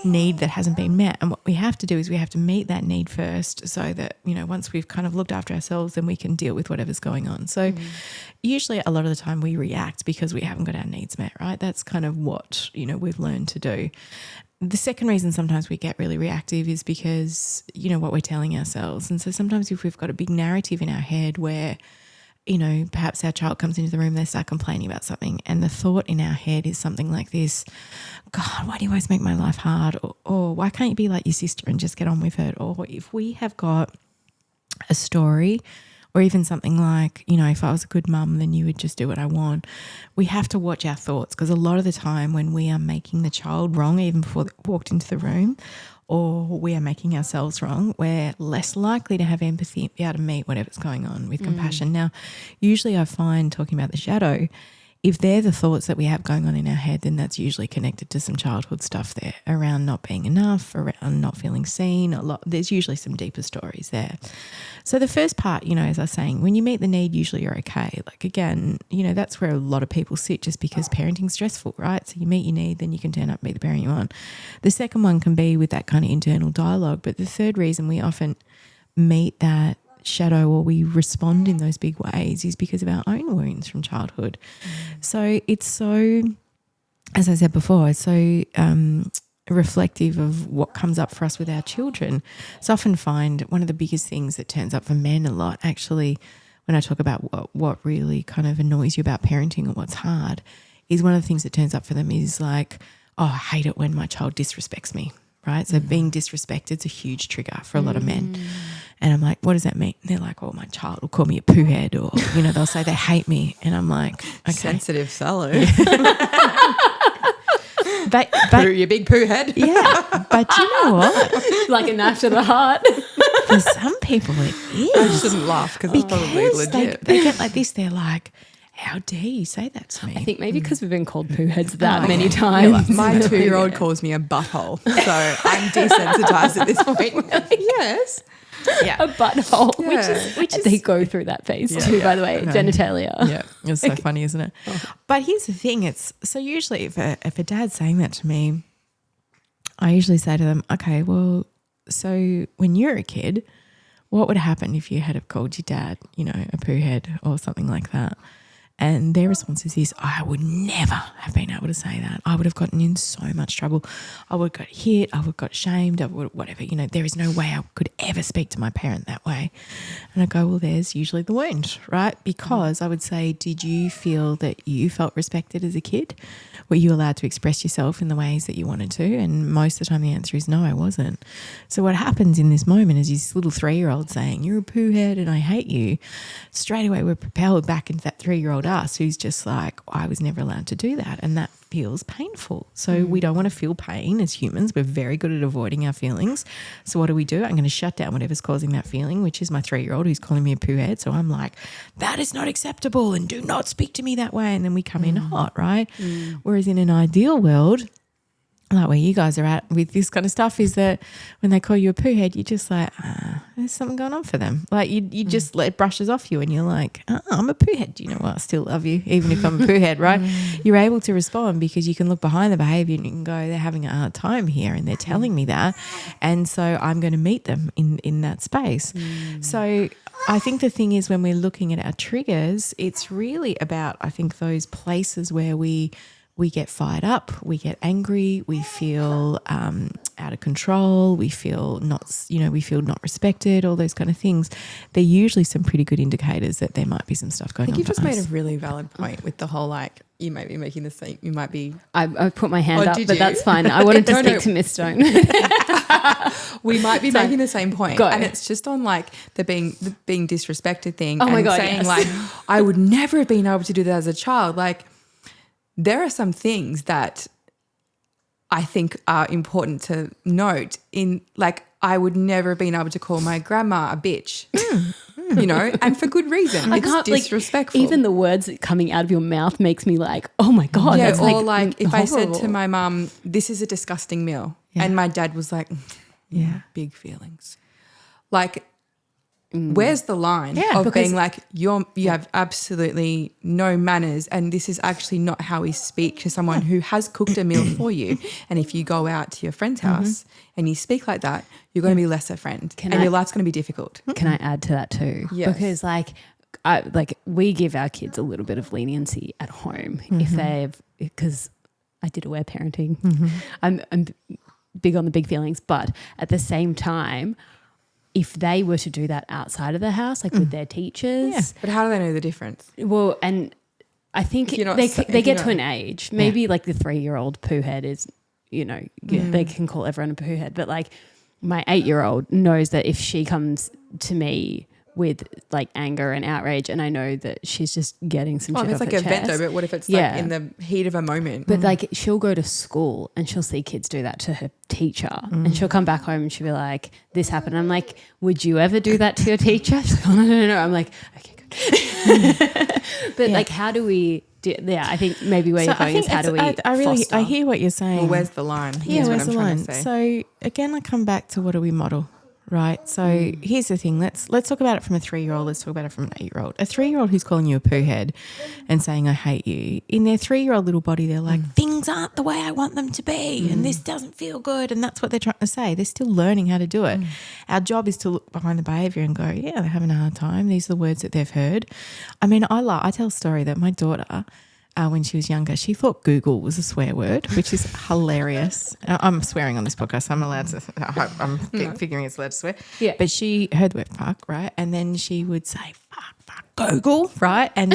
need that hasn't been met. And what we have to do is we have to meet that need first, so that, once we've kind of looked after ourselves, then we can deal with whatever's going on. So usually a lot of the time we react because we haven't got our needs met, right? That's kind of what, we've learned to do. The second reason sometimes we get really reactive is because, what we're telling ourselves. And so sometimes if we've got a big narrative in our head where, perhaps our child comes into the room, they start complaining about something, and the thought in our head is something like this: God, why do you always make my life hard? Or why can't you be like your sister and just get on with it? Or if we have got a story, or even something like, if I was a good mum, then you would just do what I want. We have to watch our thoughts, because a lot of the time when we are making the child wrong, even before they walked into the room, or we are making ourselves wrong, we're less likely to have empathy and be able to meet whatever's going on with compassion. Now, usually I find, talking about the shadow, if they're the thoughts that we have going on in our head, then that's usually connected to some childhood stuff there around not being enough, around not feeling seen. There's usually some deeper stories there. So the first part, as I was saying, when you meet the need, usually you're okay. Like, again, that's where a lot of people sit, just because parenting's stressful, right? So you meet your need, then you can turn up and be the parent you want. The second one can be with that kind of internal dialogue. But the third reason we often meet that shadow or we respond in those big ways is because of our own wounds from childhood. So it's so, as I said before, it's so reflective of what comes up for us with our children. So I often find one of the biggest things that turns up for men a lot, actually, when I talk about what really kind of annoys you about parenting and what's hard, is one of the things that turns up for them is like, oh, I hate it when my child disrespects me, right? So being disrespected is a huge trigger for a lot of men. And I'm like, what does that mean? And they're like, oh, my child will call me a poo head, or, you know, they'll say they hate me. And I'm like, okay.
Sensitive Salo.
But
You big poo head.
yeah, but you know what?
Like a knife to the heart.
For some people it is.
I shouldn't laugh because it's probably legit.
They get like this, they're like, how dare you say that to me?
I think maybe because we've been called poo heads that many times.
My 2-year-old calls me a butthole, so I'm desensitized at this point. Yes.
Yeah.
A butthole,
Yeah.
which is they go through that phase too, by the way, genitalia.
Yeah, it's so funny, isn't it? But here's the thing, it's so usually if a dad's saying that to me, I usually say to them, okay, well, so when you're a kid, what would happen if you had have called your dad, you know, a poo head or something like that? And their response is this: I would never have been able to say that. I would have gotten in so much trouble. I would have got hit. I would have got shamed. I would whatever. You know, there is no way I could ever speak to my parent that way. And I go, well, there's usually the wound, right? Because I would say, did you feel that you felt respected as a kid? Were you allowed to express yourself in the ways that you wanted to? And most of the time the answer is no, I wasn't. So what happens in this moment is this little 3-year-old saying, you're a poo head and I hate you. Straight away we're propelled back into that 3-year-old us who's just like, I was never allowed to do that. And that feels painful. So we don't want to feel pain as humans. We're very good at avoiding our feelings. So what do? I'm going to shut down whatever's causing that feeling, which is my 3-year-old who's calling me a poo head. So I'm like, that is not acceptable and do not speak to me that way. And then we come in hot, right? Whereas in an ideal world, like where you guys are at with this kind of stuff, is that when they call you a poo head, you're just like, there's something going on for them. Like you just let it brushes off you and you're like, I'm a poo head. You know what? I still love you, even if I'm a poo head, right? You're able to respond because you can look behind the behaviour and you can go, they're having a hard time here and they're telling me that. And so I'm going to meet them in that space. So I think the thing is when we're looking at our triggers, it's really about, I think, those places where we get fired up, we get angry, we feel out of control, we feel not respected, all those kind of things. They're usually some pretty good indicators that there might be some stuff going on.
I think you just
for
made
us.
a really valid point with the whole like, you might be making the same, you might be.
I put my hand up,
did
but
you?
that's fine. I wanted to
No,
speak
no.
to Miss Stone.
We might be making the same point.
Go.
And it's just on like the being disrespected thing.
Oh my
and
God,
saying
yes.
like, I would never have been able to do that as a child. Like, there are some things that I think are important to note in like, I would never have been able to call my grandma a bitch, you know, and for good reason. It's disrespectful.
Like, even the words coming out of your mouth makes me like, oh my God.
yeah,
that's
or like if I said to
horrible.
my mum, this is a disgusting meal.
Yeah.
And my dad was like,
Yeah.
big feelings. Like, where's the line
Yeah,
of
because-
being like, you have absolutely no manners and this is actually not how we speak to someone who has cooked a meal for you. And if you go out to your friend's house and you speak like that, you're going to be less a friend and your life's going to be difficult.
Can I add to that too?
Yes.
Because we give our kids a little bit of leniency at home because I did aware parenting. I'm big on the big feelings, but at the same time, if they were to do that outside of the house, like with their teachers,
But how do they know the difference?
well, and I think
If you're not
they
sa- if
get
you're
to
not-
an age, maybe like the 3-year-old poo head is, you know, they can call everyone a poo head, but like my 8-year-old knows that if she comes to me with like anger and outrage and I know that she's just getting some
Oh,
shit
it's
off
like
her
a vento,
chest.
but what if it's
Yeah.
like in the heat of a moment?
But like she'll go to school and she'll see kids do that to her teacher and she'll come back home and she'll be like, this happened. I'm like, would you ever do that to your teacher? She's like, oh, no. I'm like, okay, good. But like, how do we do, I think maybe where you're going is how do we foster?
I hear what you're saying.
Well, where's the line?
Yeah,
is what
where's
I'm
the
trying
line?
to say.
So again, I come back to what do we model, right? So here's the thing. Let's talk about it from a 3-year-old. Let's talk about it from an 8-year-old. A 3-year-old who's calling you a poo head and saying, I hate you. In their 3-year-old little body, they're like, things aren't the way I want them to be and this doesn't feel good. And that's what they're trying to say. They're still learning how to do it. Our job is to look behind the behaviour and go, yeah, they're having a hard time. These are the words that they've heard. I mean, I tell a story that my daughter, when she was younger, she thought Google was a swear word, which is hilarious. I'm swearing on this podcast, so I'm allowed to. I'm figuring it's allowed to swear.
Yeah.
But she heard the word fuck, right? And then she would say, fuck, Google, right? And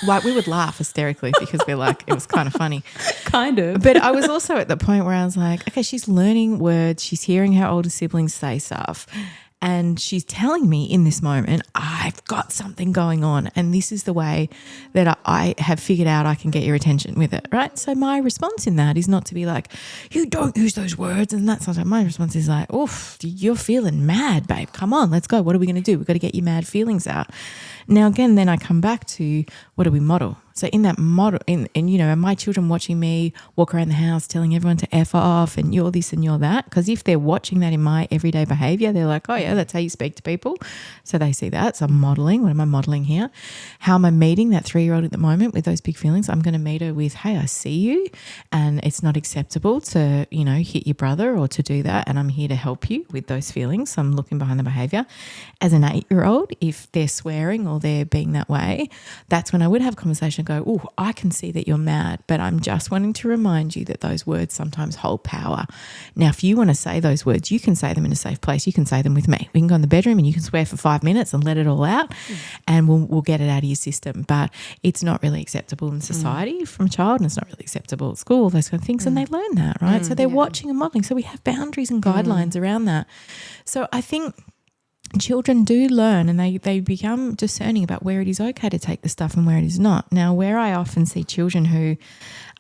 like we would laugh hysterically because we're like, it was kind of funny.
Kind of.
But I was also at the point where I was like, okay, she's learning words. She's hearing her older siblings say stuff. And she's telling me in this moment, I've got something going on and this is the way that I have figured out I can get your attention with it, right? So my response in that is not to be like, you don't use those words and that's not. My response is like, oof, you're feeling mad, babe. Come on, let's go. What are we going to do? We've got to get your mad feelings out. Now, again, then I come back to what do we model? So in that model, and you know, are my children watching me walk around the house telling everyone to F off and you're this and you're that? Because if they're watching that in my everyday behaviour, they're like, oh yeah, that's how you speak to people. So they see that. So I'm modelling. What am I modelling here? How am I meeting that 3-year-old at the moment with those big feelings? I'm going to meet her with, hey, I see you and it's not acceptable to, you know, hit your brother or to do that. And I'm here to help you with those feelings. So I'm looking behind the behaviour. As an 8-year-old, if they're swearing or they're being that way, that's when I would have a conversation and go, oh, I can see that you're mad, but I'm just wanting to remind you that those words sometimes hold power. Now, if you want to say those words, you can say them in a safe place. You can say them with me. We can go in the bedroom and you can swear for 5 minutes and let it all out and we'll get it out of your system. But it's not really acceptable in society from a child and it's not really acceptable at school, those kind of things. And they learn that, right? So they're watching and modelling. So we have boundaries and guidelines around that. So I think children do learn and they become discerning about where it is okay to take the stuff and where it is not. Now, where I often see children who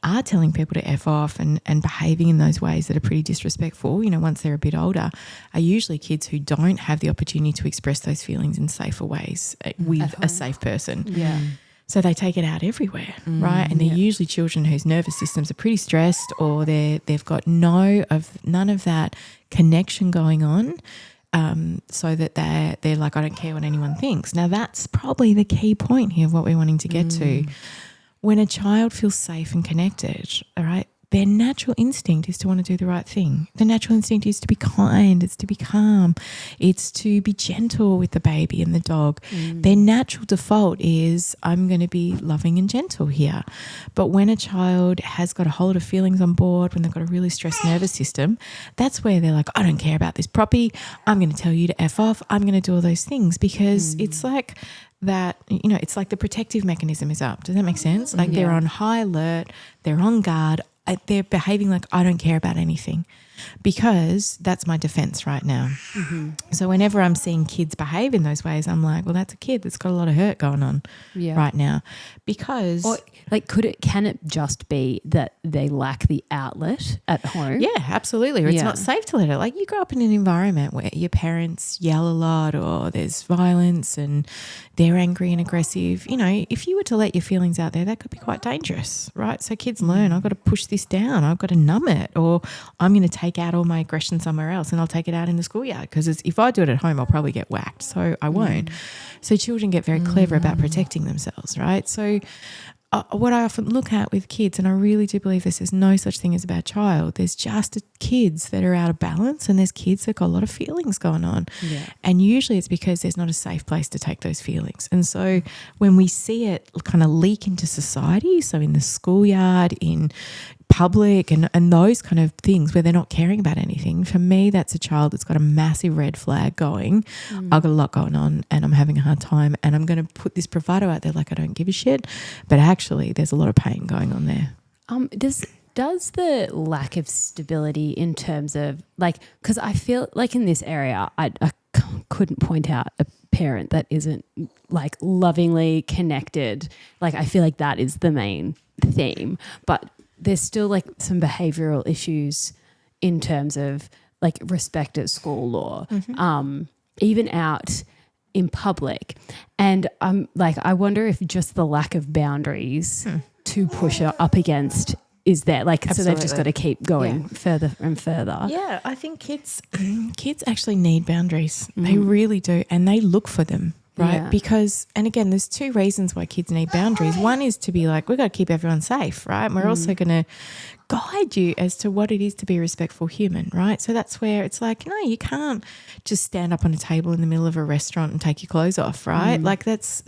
are telling people to F off and behaving in those ways that are pretty disrespectful, you know, once they're a bit older, are usually kids who don't have the opportunity to express those feelings in safer ways with a safe person.
Yeah.
So they take it out everywhere, right? And they're usually children whose nervous systems are pretty stressed or they've got none of that connection going on. So that they're like, I don't care what anyone thinks. Now that's probably the key point here of what we're wanting to get to. When a child feels safe and connected, all right, their natural instinct is to want to do the right thing. The natural instinct is to be kind, it's to be calm, it's to be gentle with the baby and the dog. Their natural default is I'm going to be loving and gentle here. But when a child has got a whole lot of feelings on board, when they've got a really stressed nervous system, that's where they're like, I don't care about this proppy, I'm going to tell you to F off, I'm going to do all those things because it's like that, you know, it's like the protective mechanism is up. Does that make sense? Like they're on high alert, they're on guard, they're behaving like I don't care about anything because that's my defense right now. So whenever I'm seeing kids behave in those ways, I'm like, well, that's a kid that's got a lot of hurt going on right now because
or like can it just be that they lack the outlet at home?
Yeah, absolutely. Or it's not safe to let it. Like you grow up in an environment where your parents yell a lot or there's violence and they're angry and aggressive. You know, if you were to let your feelings out there, that could be quite dangerous, right? So kids learn, I've got to push this down, I've got to numb it, or I'm going to take out all my aggression somewhere else and I'll take it out in the schoolyard because if I do it at home, I'll probably get whacked. So I won't. So children get very clever about protecting themselves, right? So what I often look at with kids, and I really do believe this, there's no such thing as a bad child. There's just kids that are out of balance and there's kids that got a lot of feelings going on. And usually it's because there's not a safe place to take those feelings. And so when we see it kind of leak into society, so in the schoolyard, in public and those kind of things where they're not caring about anything, for me that's a child that's got a massive red flag going. I've got a lot going on and I'm having a hard time and I'm going to put this bravado out there like I don't give a shit, but actually there's a lot of pain going on there.
Does the lack of stability in terms of like, because I feel like in this area I couldn't point out a parent that isn't like lovingly connected. Like I feel like that is the main theme, but there's still like some behavioural issues in terms of like respect at school or even out in public. And I'm like, I wonder if just the lack of boundaries to push up against is there. Like, so they've just
Absolutely.
got to keep going further and further.
Yeah, I think kids actually need boundaries. They really do, and they look for them, right?
Yeah.
Because, and again, there's two reasons why kids need boundaries. One is to be like, we've got to keep everyone safe, right? And we're also going to guide you as to what it is to be a respectful human, right? So that's where it's like, no, you can't just stand up on a table in the middle of a restaurant and take your clothes off, right? Like it's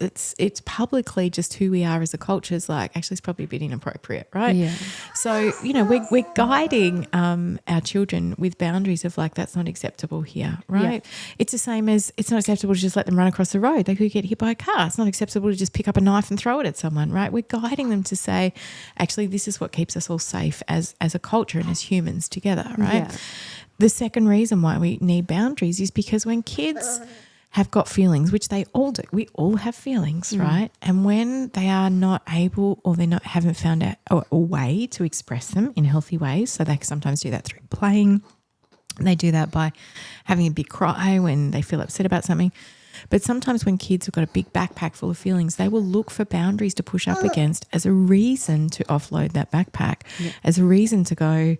publicly just who we are as a culture is like, actually it's probably a bit inappropriate, right?
Yeah.
So, you know, we're guiding our children with boundaries of like, that's not acceptable here, right? It's the same as it's not acceptable to just let them run across the road. They could get hit by a car. It's not acceptable to just pick up a knife and throw it at someone, right? We're guiding them to say, actually, this is what keeps us all safe as a culture and as humans together, right?
Yeah.
The second reason why we need boundaries is because when kids have got feelings, which they all do, we all have feelings, right? And when they are not able or haven't found a way to express them in healthy ways, so they sometimes do that through playing. They do that by having a big cry when they feel upset about something. But sometimes when kids have got a big backpack full of feelings, they will look for boundaries to push up against as a reason to offload that backpack, as a reason to go,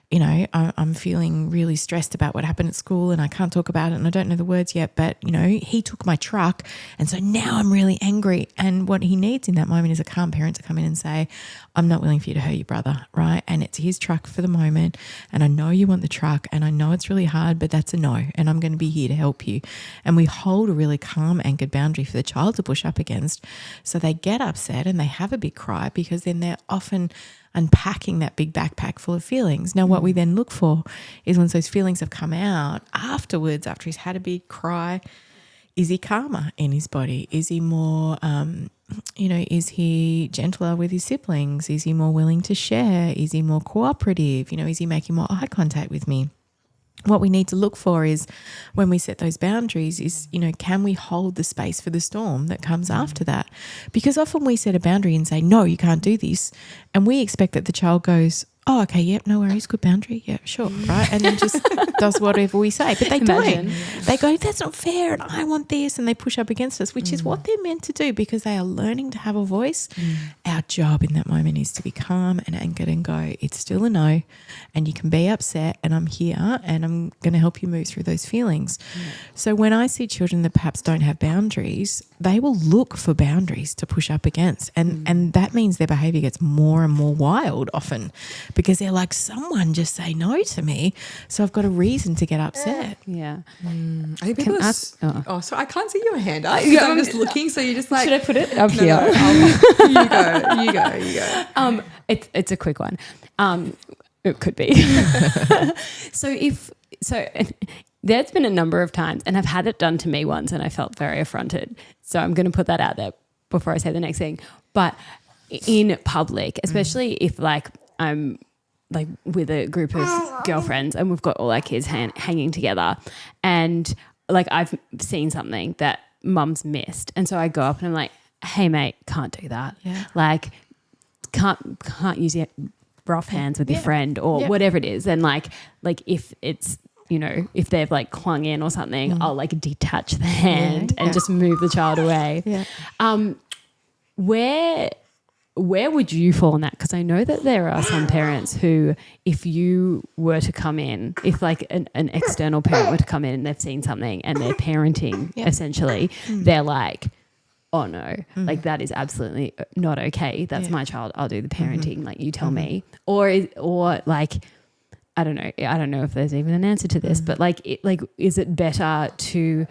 you know, I'm feeling really stressed about what happened at school and I can't talk about it and I don't know the words yet, but, you know, he took my truck and so now I'm really angry. And what he needs in that moment is a calm parent to come in and say, I'm not willing for you to hurt your brother, right? And it's his truck for the moment and I know you want the truck and I know it's really hard, but that's a no and I'm going to be here to help you. And we hold a really calm, anchored boundary for the child to push up against so they get upset and they have a big cry because then they're often unpacking that big backpack full of feelings. Now, what we then look for is once those feelings have come out afterwards, after he's had a big cry, is he calmer in his body? Is he more, is he gentler with his siblings? Is he more willing to share? Is he more cooperative? You know, is he making more eye contact with me? What we need to look for is when we set those boundaries is, you know, can we hold the space for the storm that comes after that? Because often we set a boundary and say, no, you can't do this. And we expect that the child goes, oh, okay, yep, no worries, good boundary, yeah, sure, right? And then just does whatever we say. But they don't. They go, that's not fair and I want this, and they push up against us, which is what they're meant to do because they are learning to have a voice. Our job in that moment is to be calm and anchored and go, it's still a no and you can be upset and I'm here and I'm going to help you move through those feelings. So when I see children that perhaps don't have boundaries, they will look for boundaries to push up against. And that means their behaviour gets more and more wild often because they're like, someone just say no to me, so I've got a reason to get upset.
Yeah.
I think people sorry, I can't see your hand up.
Yeah,
I'm just looking, so you're just like,
should I put it up here?
No, you go.
It's a quick one. It could be. So there's been a number of times, and I've had it done to me once, and I felt very affronted. So I'm going to put that out there before I say the next thing. But in public, especially if like I'm like with a group of girlfriends and we've got all our kids hanging together, and like I've seen something that mum's missed, and so I go up and I'm like, hey mate, can't do that. Yeah. Like can't use your rough hands with your friend or whatever it is. And like if it's, you know, if they've like clung in or something, I'll like detach the hand and just move the child away. Yeah. Where would you fall on that? Because I know that there are some parents who, if you were to come in, if like an external parent were to come in and they've seen something and they're parenting, essentially, they're like, oh no, like that is absolutely not okay. That's my child. I'll do the parenting. Like you tell me. Or like, I don't know if there's even an answer to this, but like is it better to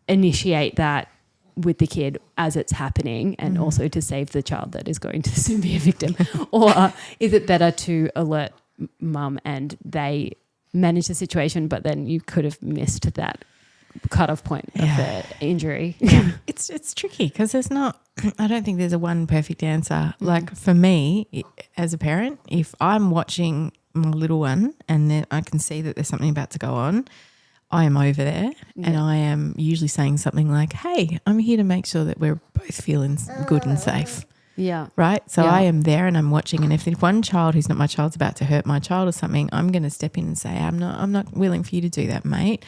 initiate that with the kid as it's happening and also to save the child that is going to soon be a victim? Or is it better to alert mum and they manage the situation, but then you could have missed that cut-off point of the injury?
It's tricky because I don't think there's a one perfect answer. Like for me as a parent, if I'm watching my little one and then I can see that there's something about to go on, I am over there and I am usually saying something like, hey, I'm here to make sure that we're both feeling good and safe.
Yeah.
Right. So
Yeah.
I am there and I'm watching. And if there's one child who's not my child's about to hurt my child or something, I'm going to step in and say, I'm not willing for you to do that, mate.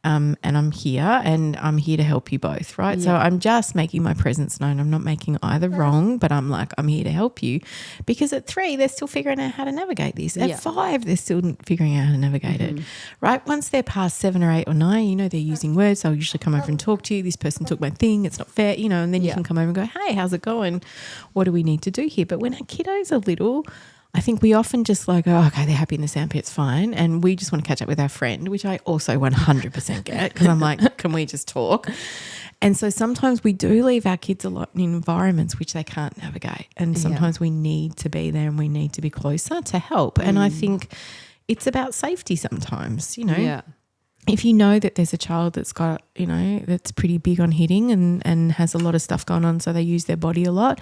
And I'm here to help you both. Right.
Yeah.
So I'm just making my presence known. I'm not making either wrong, but I'm like, I'm here to help you, because at 3, they're still figuring out how to navigate this. At 5, they're still figuring out how to navigate it. Right. Once they're past 7 or 8 or 9, they're using words. They'll usually come over and talk to you. This person took my thing. It's not fair, and then you can come over and go, hey, how's it going? What do we need to do here? But when our kiddos are little, I think we often just like, oh, okay, they're happy in the sandpit's fine. And we just want to catch up with our friend, which I also 100% get, because I'm like, can we just talk? And so sometimes we do leave our kids a lot in environments which they can't navigate. And sometimes we need to be there and we need to be closer to help. And I think it's about safety sometimes,
Yeah.
If you know that there's a child that's got, that's pretty big on hitting and has a lot of stuff going on, so they use their body a lot,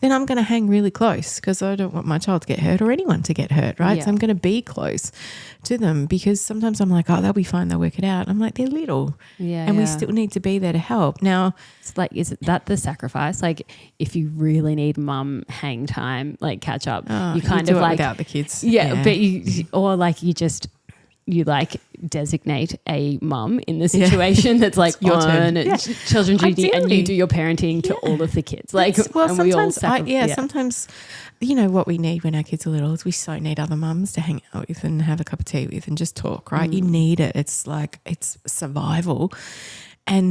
then I'm going to hang really close, because I don't want my child to get hurt or anyone to get hurt, right?
Yeah.
So I'm going to be close to them, because sometimes I'm like, oh, they'll be fine, they'll work it out. I'm like, they're little, and we still need to be there to help. Now,
it's like, is that the sacrifice? Like, if you really need mum hang time, like catch up, you kind
do
of
it
like
without the kids.
Yeah, but you designate a mum in the situation that's like
your
on
turn.
children's duty, and
Ideally.
you do your parenting to all of the kids. Like,
Well,
and we all
sometimes, sometimes, what we need when our kids are little is we so need other mums to hang out with and have a cup of tea with and just talk, right? You need it. It's like, it's survival. And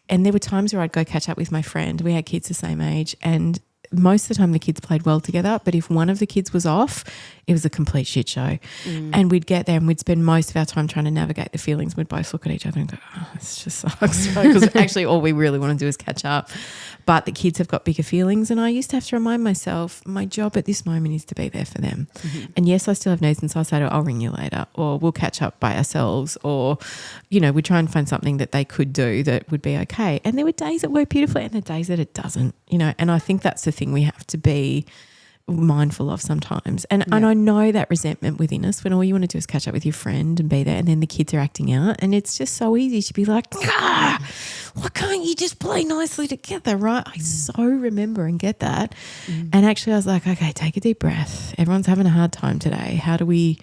there were times where I'd go catch up with my friend. We had kids the same age, and most of the time the kids played well together, but if one of the kids was off, it was a complete shit show. And we'd get there and we'd spend most of our time trying to navigate the feelings. We'd both look at each other and go, oh, this just sucks, because actually all we really want to do is catch up. But the kids have got bigger feelings, and I used to have to remind myself, my job at this moment is to be there for them. And yes, I still have needs, and so I say, I'll ring you later, or we'll catch up by ourselves, or, we try and find something that they could do that would be okay. And there were days that worked beautifully and the days that it doesn't, and I think that's the thing we have to be mindful of sometimes. And I know that resentment within us when all you want to do is catch up with your friend and be there, and then the kids are acting out, and it's just so easy to be like, why can't you just play nicely together, right? I so remember and get that. And actually I was like, okay, take a deep breath. Everyone's having a hard time today. How do we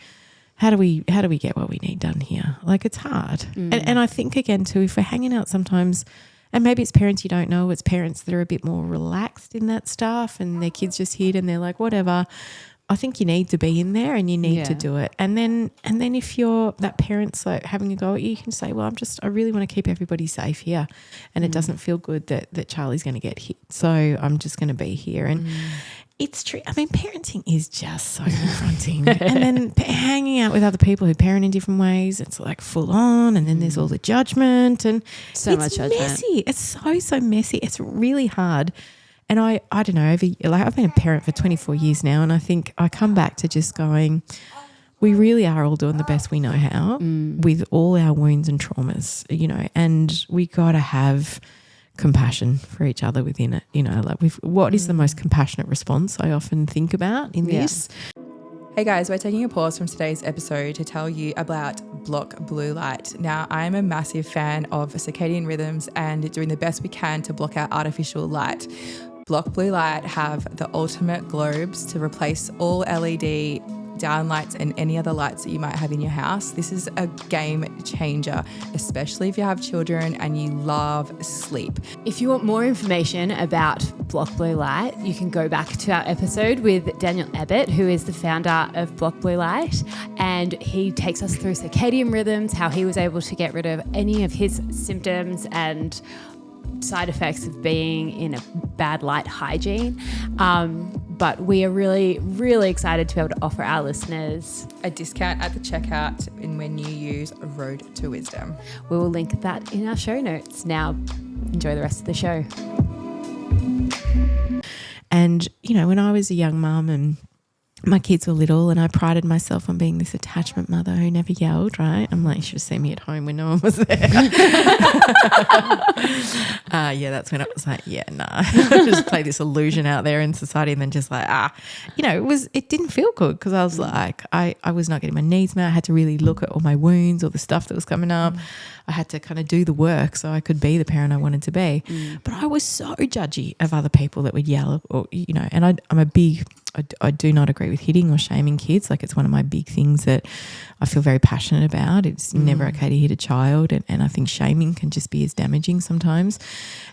get what we need done here? Like, it's hard. And I think again too, if we're hanging out sometimes, and maybe it's parents you don't know, it's parents that are a bit more relaxed in that stuff, and their kids just hit and they're like, whatever. I think you need to be in there and you need to do it. And then if you're that parent's like having a go at you, you can say, well, I really want to keep everybody safe here, and it doesn't feel good that Charlie's going to get hit, so I'm just going to be here. And it's true. I mean, parenting is just so confronting. And then hanging out with other people who parent in different ways, it's like full on. And then there's all the judgment, and
so much judgment.
Messy. It's so messy. It's really hard. And I don't know, I've been a parent for 24 years now, and I think I come back to just going, we really are all doing the best we know how with all our wounds and traumas, and we got to have compassion for each other within it. What is the most compassionate response I often think about in this?
Hey guys, we're taking a pause from today's episode to tell you about block blue light. Now, I'm a massive fan of circadian rhythms and doing the best we can to block out artificial light. Block blue light have the ultimate globes to replace all LED downlights and any other lights that you might have in your house. This is a game changer, especially if you have children and you love sleep.
If you want more information about Block Blue Light, you can go back to our episode with Daniel Ebbett, who is the founder of Block Blue Light, and he takes us through circadian rhythms, how he was able to get rid of any of his symptoms and side effects of being in a bad light hygiene. But we are really, really excited to be able to offer our listeners
a discount at the checkout when you use Road to Wisdom.
We will link that in our show notes. Now, enjoy the rest of the show.
And, when I was a young mum and my kids were little and I prided myself on being this attachment mother who never yelled, right? I'm like, you should have seen me at home when no one was there. Yeah, that's when I was like, yeah, nah. Just play this illusion out there in society and then just like, it didn't feel good because I was like, I was not getting my needs met. I had to really look at all my wounds, all the stuff that was coming up. I had to kind of do the work so I could be the parent I wanted to be. But I was so judgy of other people that would yell or, and I do not agree with hitting or shaming kids. Like, it's one of my big things that I feel very passionate about. It's never okay to hit a child, and I think shaming can just be as damaging sometimes.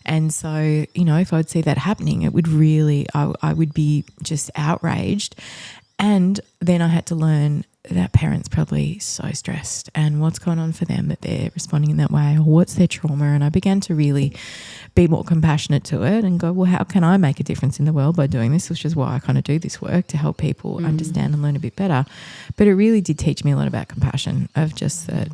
And so, if I would see that happening, it would really, I would be just outraged. And then I had to learn that parents probably so stressed and what's going on for them that they're responding in that way, or what's their trauma. And I began to really be more compassionate to it and go, well, how can I make a difference in the world by doing this? Which is why I kind of do this work, to help people understand and learn a bit better. But it really did teach me a lot about compassion, of just that,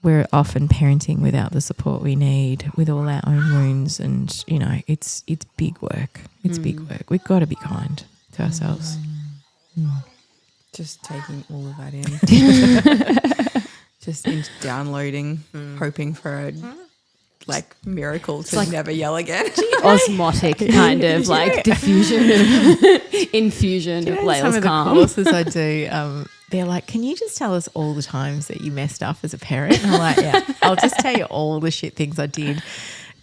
we're often parenting without the support we need, with all our own wounds, and it's big work. It's big work. We've got to be kind to ourselves.
Just taking all of that in. Just downloading, hoping for a miracle to never yell again.
Osmotic kind of diffusion of infusion of Lael's calm.
Some of the courses I do, they're like, can you just tell us all the times that you messed up as a parent? And I'm like, yeah, I'll just tell you all the shit things I did.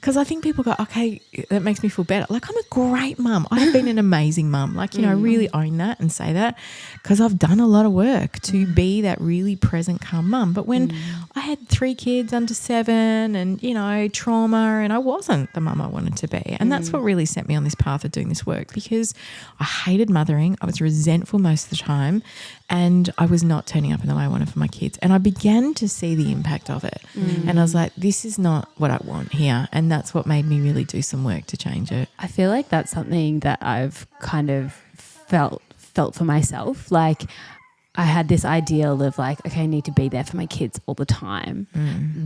Because I think people go, okay, that makes me feel better. Like, I'm a great mum. I've been an amazing mum. Like, I really own that and say that, because I've done a lot of work to be that really present, calm mum. But when I had 3 kids under 7 and, trauma, and I wasn't the mum I wanted to be. And that's what really set me on this path of doing this work, because I hated mothering. I was resentful most of the time, and I was not turning up in the way I wanted for my kids. And I began to see the impact of it. And I was like, this is not what I want here. And that's what made me really do some work to change it.
I feel like that's something that I've kind of felt for myself. Like, I had this ideal of okay, I need to be there for my kids all the time.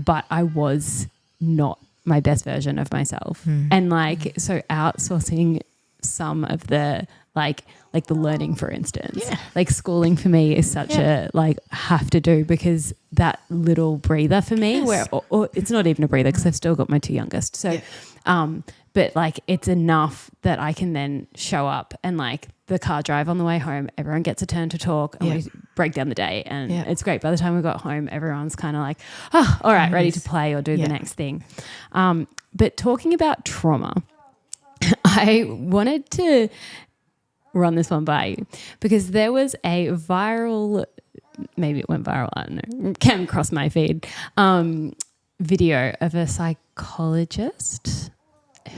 But I was not my best version of myself. And so outsourcing some of the like the learning, for instance, schooling for me is such a have to do, because that little breather for me, where or it's not even a breather because I've still got my 2 youngest. So, but it's enough that I can then show up and the car drive on the way home, everyone gets a turn to talk, and we break down the day, and it's great. By the time we got home, everyone's kind of all right, ready to play or do the next thing. But talking about trauma, I wanted to run this one by you, because there was a viral, maybe it went viral, I don't know, came across my feed, video of a psychologist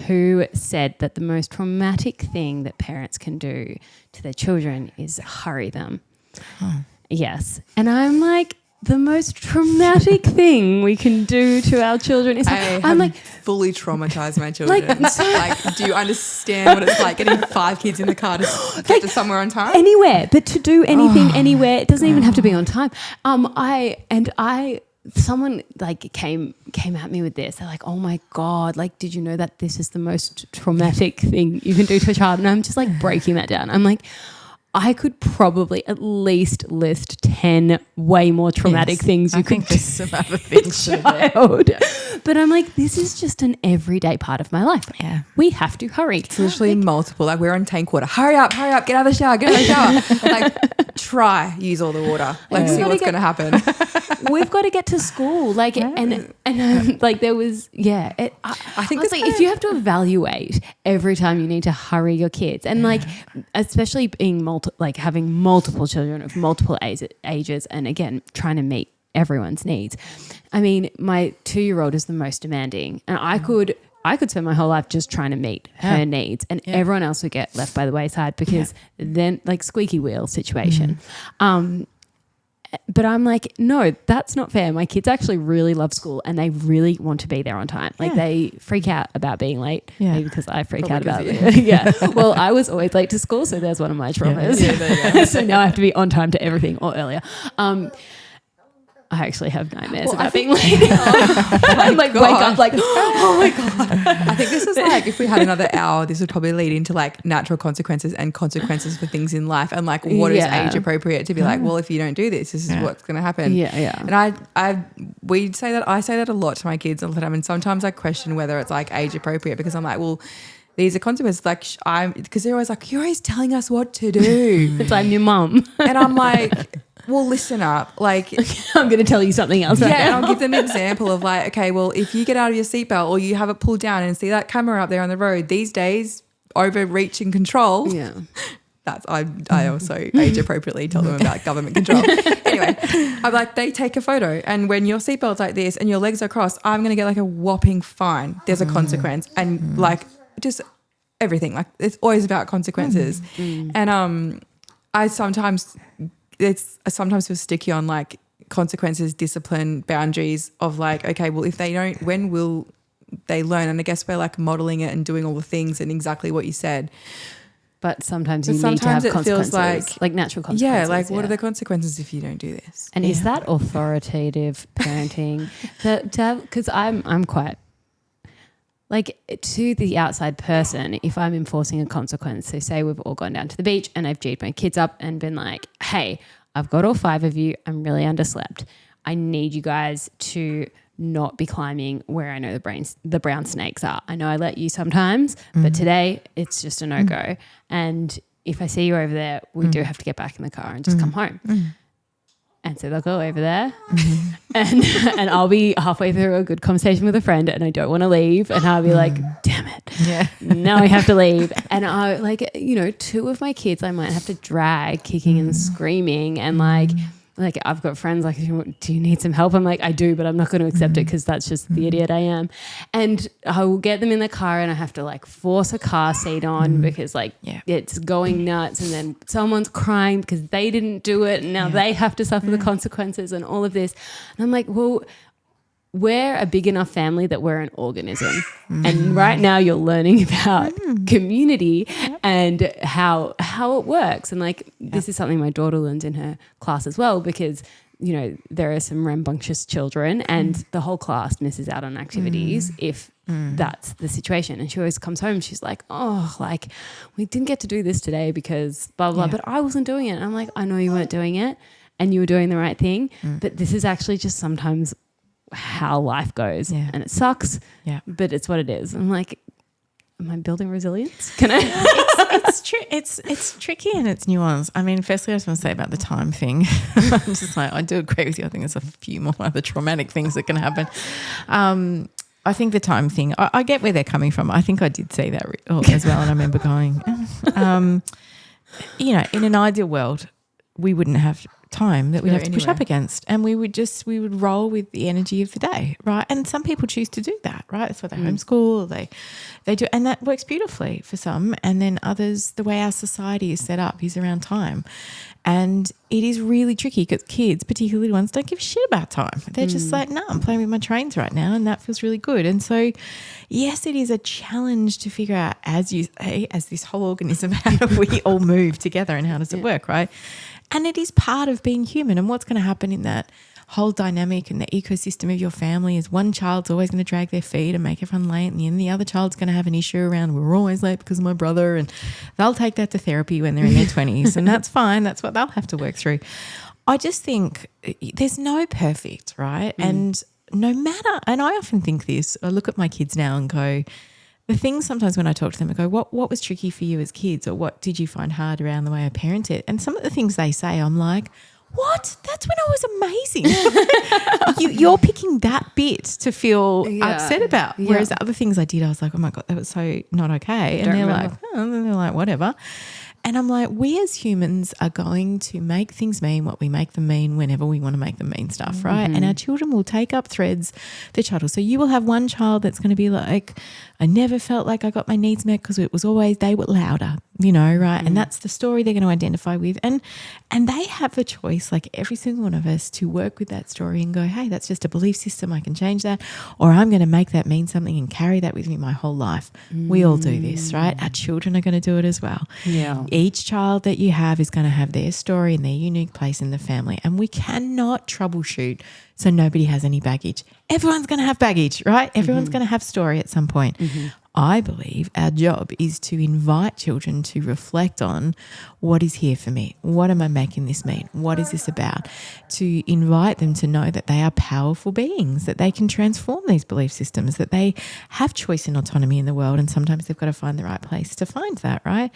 who said that the most traumatic thing that parents can do to their children is hurry them. Yes. And I'm like, the most traumatic thing we can do to our children is
I'm fully traumatized my children. Do you understand what it's like getting 5 kids in the car to get to somewhere on time?
Anywhere, but to do anything anywhere, it doesn't even have to be on time. Someone came at me with this. They're like, oh my God, did you know that this is the most traumatic thing you can do to a child? And I'm just breaking that down. I'm like, I could probably at least list 10 way more traumatic things you could do
some other things
to a child. But I'm like, this is just an everyday part of my life.
Yeah.
We have to hurry.
It's literally multiple. We're on tank water. Hurry up, get out of the shower, try, use all the water. See what's going to happen.
We've got to get to school. There was, I think it's if you have to evaluate every time you need to hurry your kids, and especially being having multiple children of multiple ages, and again, trying to meet everyone's needs. I mean, my 2-year-old is the most demanding, and I could spend my whole life just trying to meet her needs, and everyone else would get left by the wayside, because then squeaky wheel situation. But I'm like, no, that's not fair. My kids actually really love school, and they really want to be there on time. They freak out about being late, maybe because I freak out about it. Well, I was always late to school, so there's one of my traumas. So now I have to be on time to everything, or earlier. I actually have nightmares about being laid off. I'm like, wake up like, oh my God.
I think this is like, if we had another hour, this would probably lead into like natural consequences and consequences for things in life, and like what is age appropriate to be like, well, if you don't do this, this is what's going to happen.
Yeah.
And I say that a lot to my kids all the time, and sometimes I question whether it's like age appropriate, because I'm like, well, these are consequences. Like because they're always like, you're always telling us what to do.
It's like your mum.
And I'm like, well, listen up. Like,
I'm going to tell you something else.
and I'll give them an example of like, okay, well, if you get out of your seatbelt or you have it pulled down and see that camera up there on the road, these days, overreach and control.
Yeah.
That's I also age appropriately tell them about government control. Anyway, I'm like, they take a photo, and when your seatbelt's like this and your legs are crossed, I'm going to get like a whopping fine. There's a consequence, and like just everything. Like, it's always about consequences. And I sometimes feel sticky on like consequences, discipline, boundaries of like, okay, well, if they don't, when will they learn? And I guess we're like modeling it and doing all the things and exactly what you said.
But sometimes you need to have consequences, like natural consequences.
Yeah, like what are the consequences if you don't do this?
And is that authoritative parenting? Because I'm quite, like, to the outside person, if I'm enforcing a consequence, so say we've all gone down to the beach and I've G'd my kids up and been like, hey, I've got all 5 of you, I'm really underslept. I need you guys to not be climbing where I know the brown snakes are. I know I let you sometimes, but today it's just a no-go. And if I see you over there, we do have to get back in the car and just come home. And so they'll go over there and I'll be halfway through a good conversation with a friend and I don't want to leave, and I'll be like, damn it. Now I have to leave. And I, like, 2 of my kids I might have to drag kicking and screaming, and like I've got friends like, do you need some help? I'm like, I do, but I'm not going to accept it because that's just the idiot I am. And I will get them in the car and I have to like force a car seat on because like it's going nuts, and then someone's crying because they didn't do it and now they have to suffer the consequences and all of this. And I'm like, well, we're a big enough family that we're an organism. And right now you're learning about community and how it works. And like this is something my daughter learns in her class as well, because there are some rambunctious children and the whole class misses out on activities if that's the situation. And she always comes home and she's like, oh, like we didn't get to do this today because blah, blah, but I wasn't doing it. And I'm like, I know you weren't doing it and you were doing the right thing, but this is actually just sometimes how life goes and it sucks, but it's what it is. I'm like, am I building resilience? Can I?
It's tricky and it's nuanced. I mean, firstly, I just want to say about the time thing. I'm just like, I do agree with you. I think there's a few more other traumatic things that can happen. I think the time thing, I get where they're coming from. I think I did say that as well, and I remember going, in an ideal world, we wouldn't have time that we'd have to push up against, and we would roll with the energy of the day, right? And some people choose to do that, right? That's why they homeschool, they do, and that works beautifully for some. And then others, the way our society is set up is around time, and it is really tricky because kids, particularly little ones, don't give a shit about time. They're just like, no, I'm playing with my trains right now, and that feels really good. And so, yes, it is a challenge to figure out, as you say, as this whole organism, how do we all move together and how does it work, right? And it is part of being human. And what's going to happen in that whole dynamic and the ecosystem of your family is one child's always going to drag their feet and make everyone late, and then the other child's going to have an issue around, we're always late because of my brother, and they'll take that to therapy when they're in their 20s, and that's fine. That's what they'll have to work through. I just think there's no perfect, right? And no matter, and I often think this, I look at my kids now and go, the things sometimes when I talk to them, I go, what was tricky for you as kids, or what did you find hard around the way I parented? And some of the things they say, I'm like, what? That's when I was amazing. You're picking that bit to feel upset about. Whereas the other things I did, I was like, oh my God, that was so not okay. And they're like, and they're like, whatever. And I'm like, we as humans are going to make things mean what we make them mean whenever we want to make them mean stuff, right? And our children will take up threads, the child will. So you will have one child that's going to be like, I never felt like I got my needs met because it was always, they were louder. you know, right? And that's the story they're going to identify with. And they have a choice, like every single one of us, to work with that story and go, hey, that's just a belief system. I can change that. Or I'm going to make that mean something and carry that with me my whole life. We all do this, right? Our children are going to do it as well.
Yeah.
Each child that you have is going to have their story and their unique place in the family. And we cannot troubleshoot so nobody has any baggage. Everyone's going to have baggage, right? Everyone's going to have story at some point. I believe our job is to invite children to reflect on what is here for me. What am I making this mean? What is this about? To invite them to know that they are powerful beings, that they can transform these belief systems, that they have choice and autonomy in the world, and sometimes they've got to find the right place to find that, right?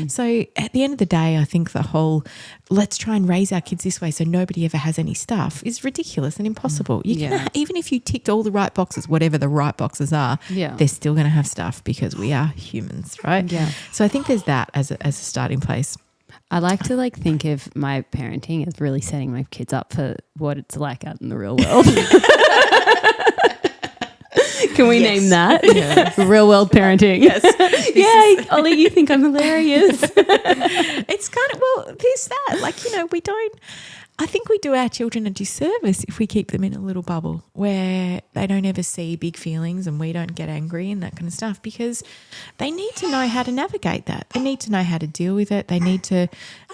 So at the end of the day, I think the whole let's try and raise our kids this way so nobody ever has any stuff is ridiculous and impossible. You can even if you ticked all the right boxes, whatever the right boxes are, they're still going to have stuff because we are humans, right?
Yeah.
So I think there's that as a starting place.
I like to think of my parenting as really setting my kids up for what it's like out in the real world. Can we name that?
Yes.
Real world parenting.
Yes.
Yay, Ollie, you think I'm hilarious.
It's kind of, well, there's that. Like, you know, I think we do our children a disservice if we keep them in a little bubble where they don't ever see big feelings and we don't get angry and that kind of stuff, because they need to know how to navigate that. They need to know how to deal with it. They need to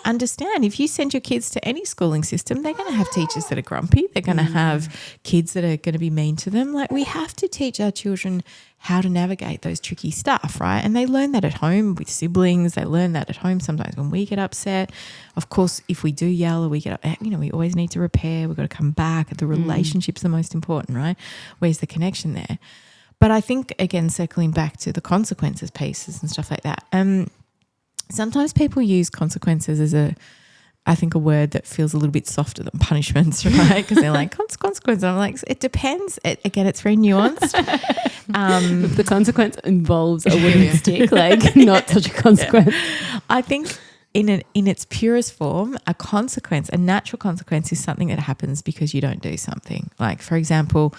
understand. If you send your kids to any schooling system, they're going to have teachers that are grumpy. They're going to have kids that are going to be mean to them. Like, we have to teach our children how to navigate those tricky stuff, right? And they learn that at home with siblings. They learn that at home sometimes when we get upset. Of course, if we do yell or we get, you know, we always need to repair. We've got to come back. The relationship's the most important, right? Where's the connection there? But I think, again, circling back to the consequences pieces and stuff like that, sometimes people use consequences as a word that feels a little bit softer than punishments, right? Because they're like, consequence. And I'm like, it depends. Again, it's very nuanced.
If the consequence involves a wooden stick, like not such a consequence.
Yeah. I think in its purest form, a natural consequence is something that happens because you don't do something. Like, for example,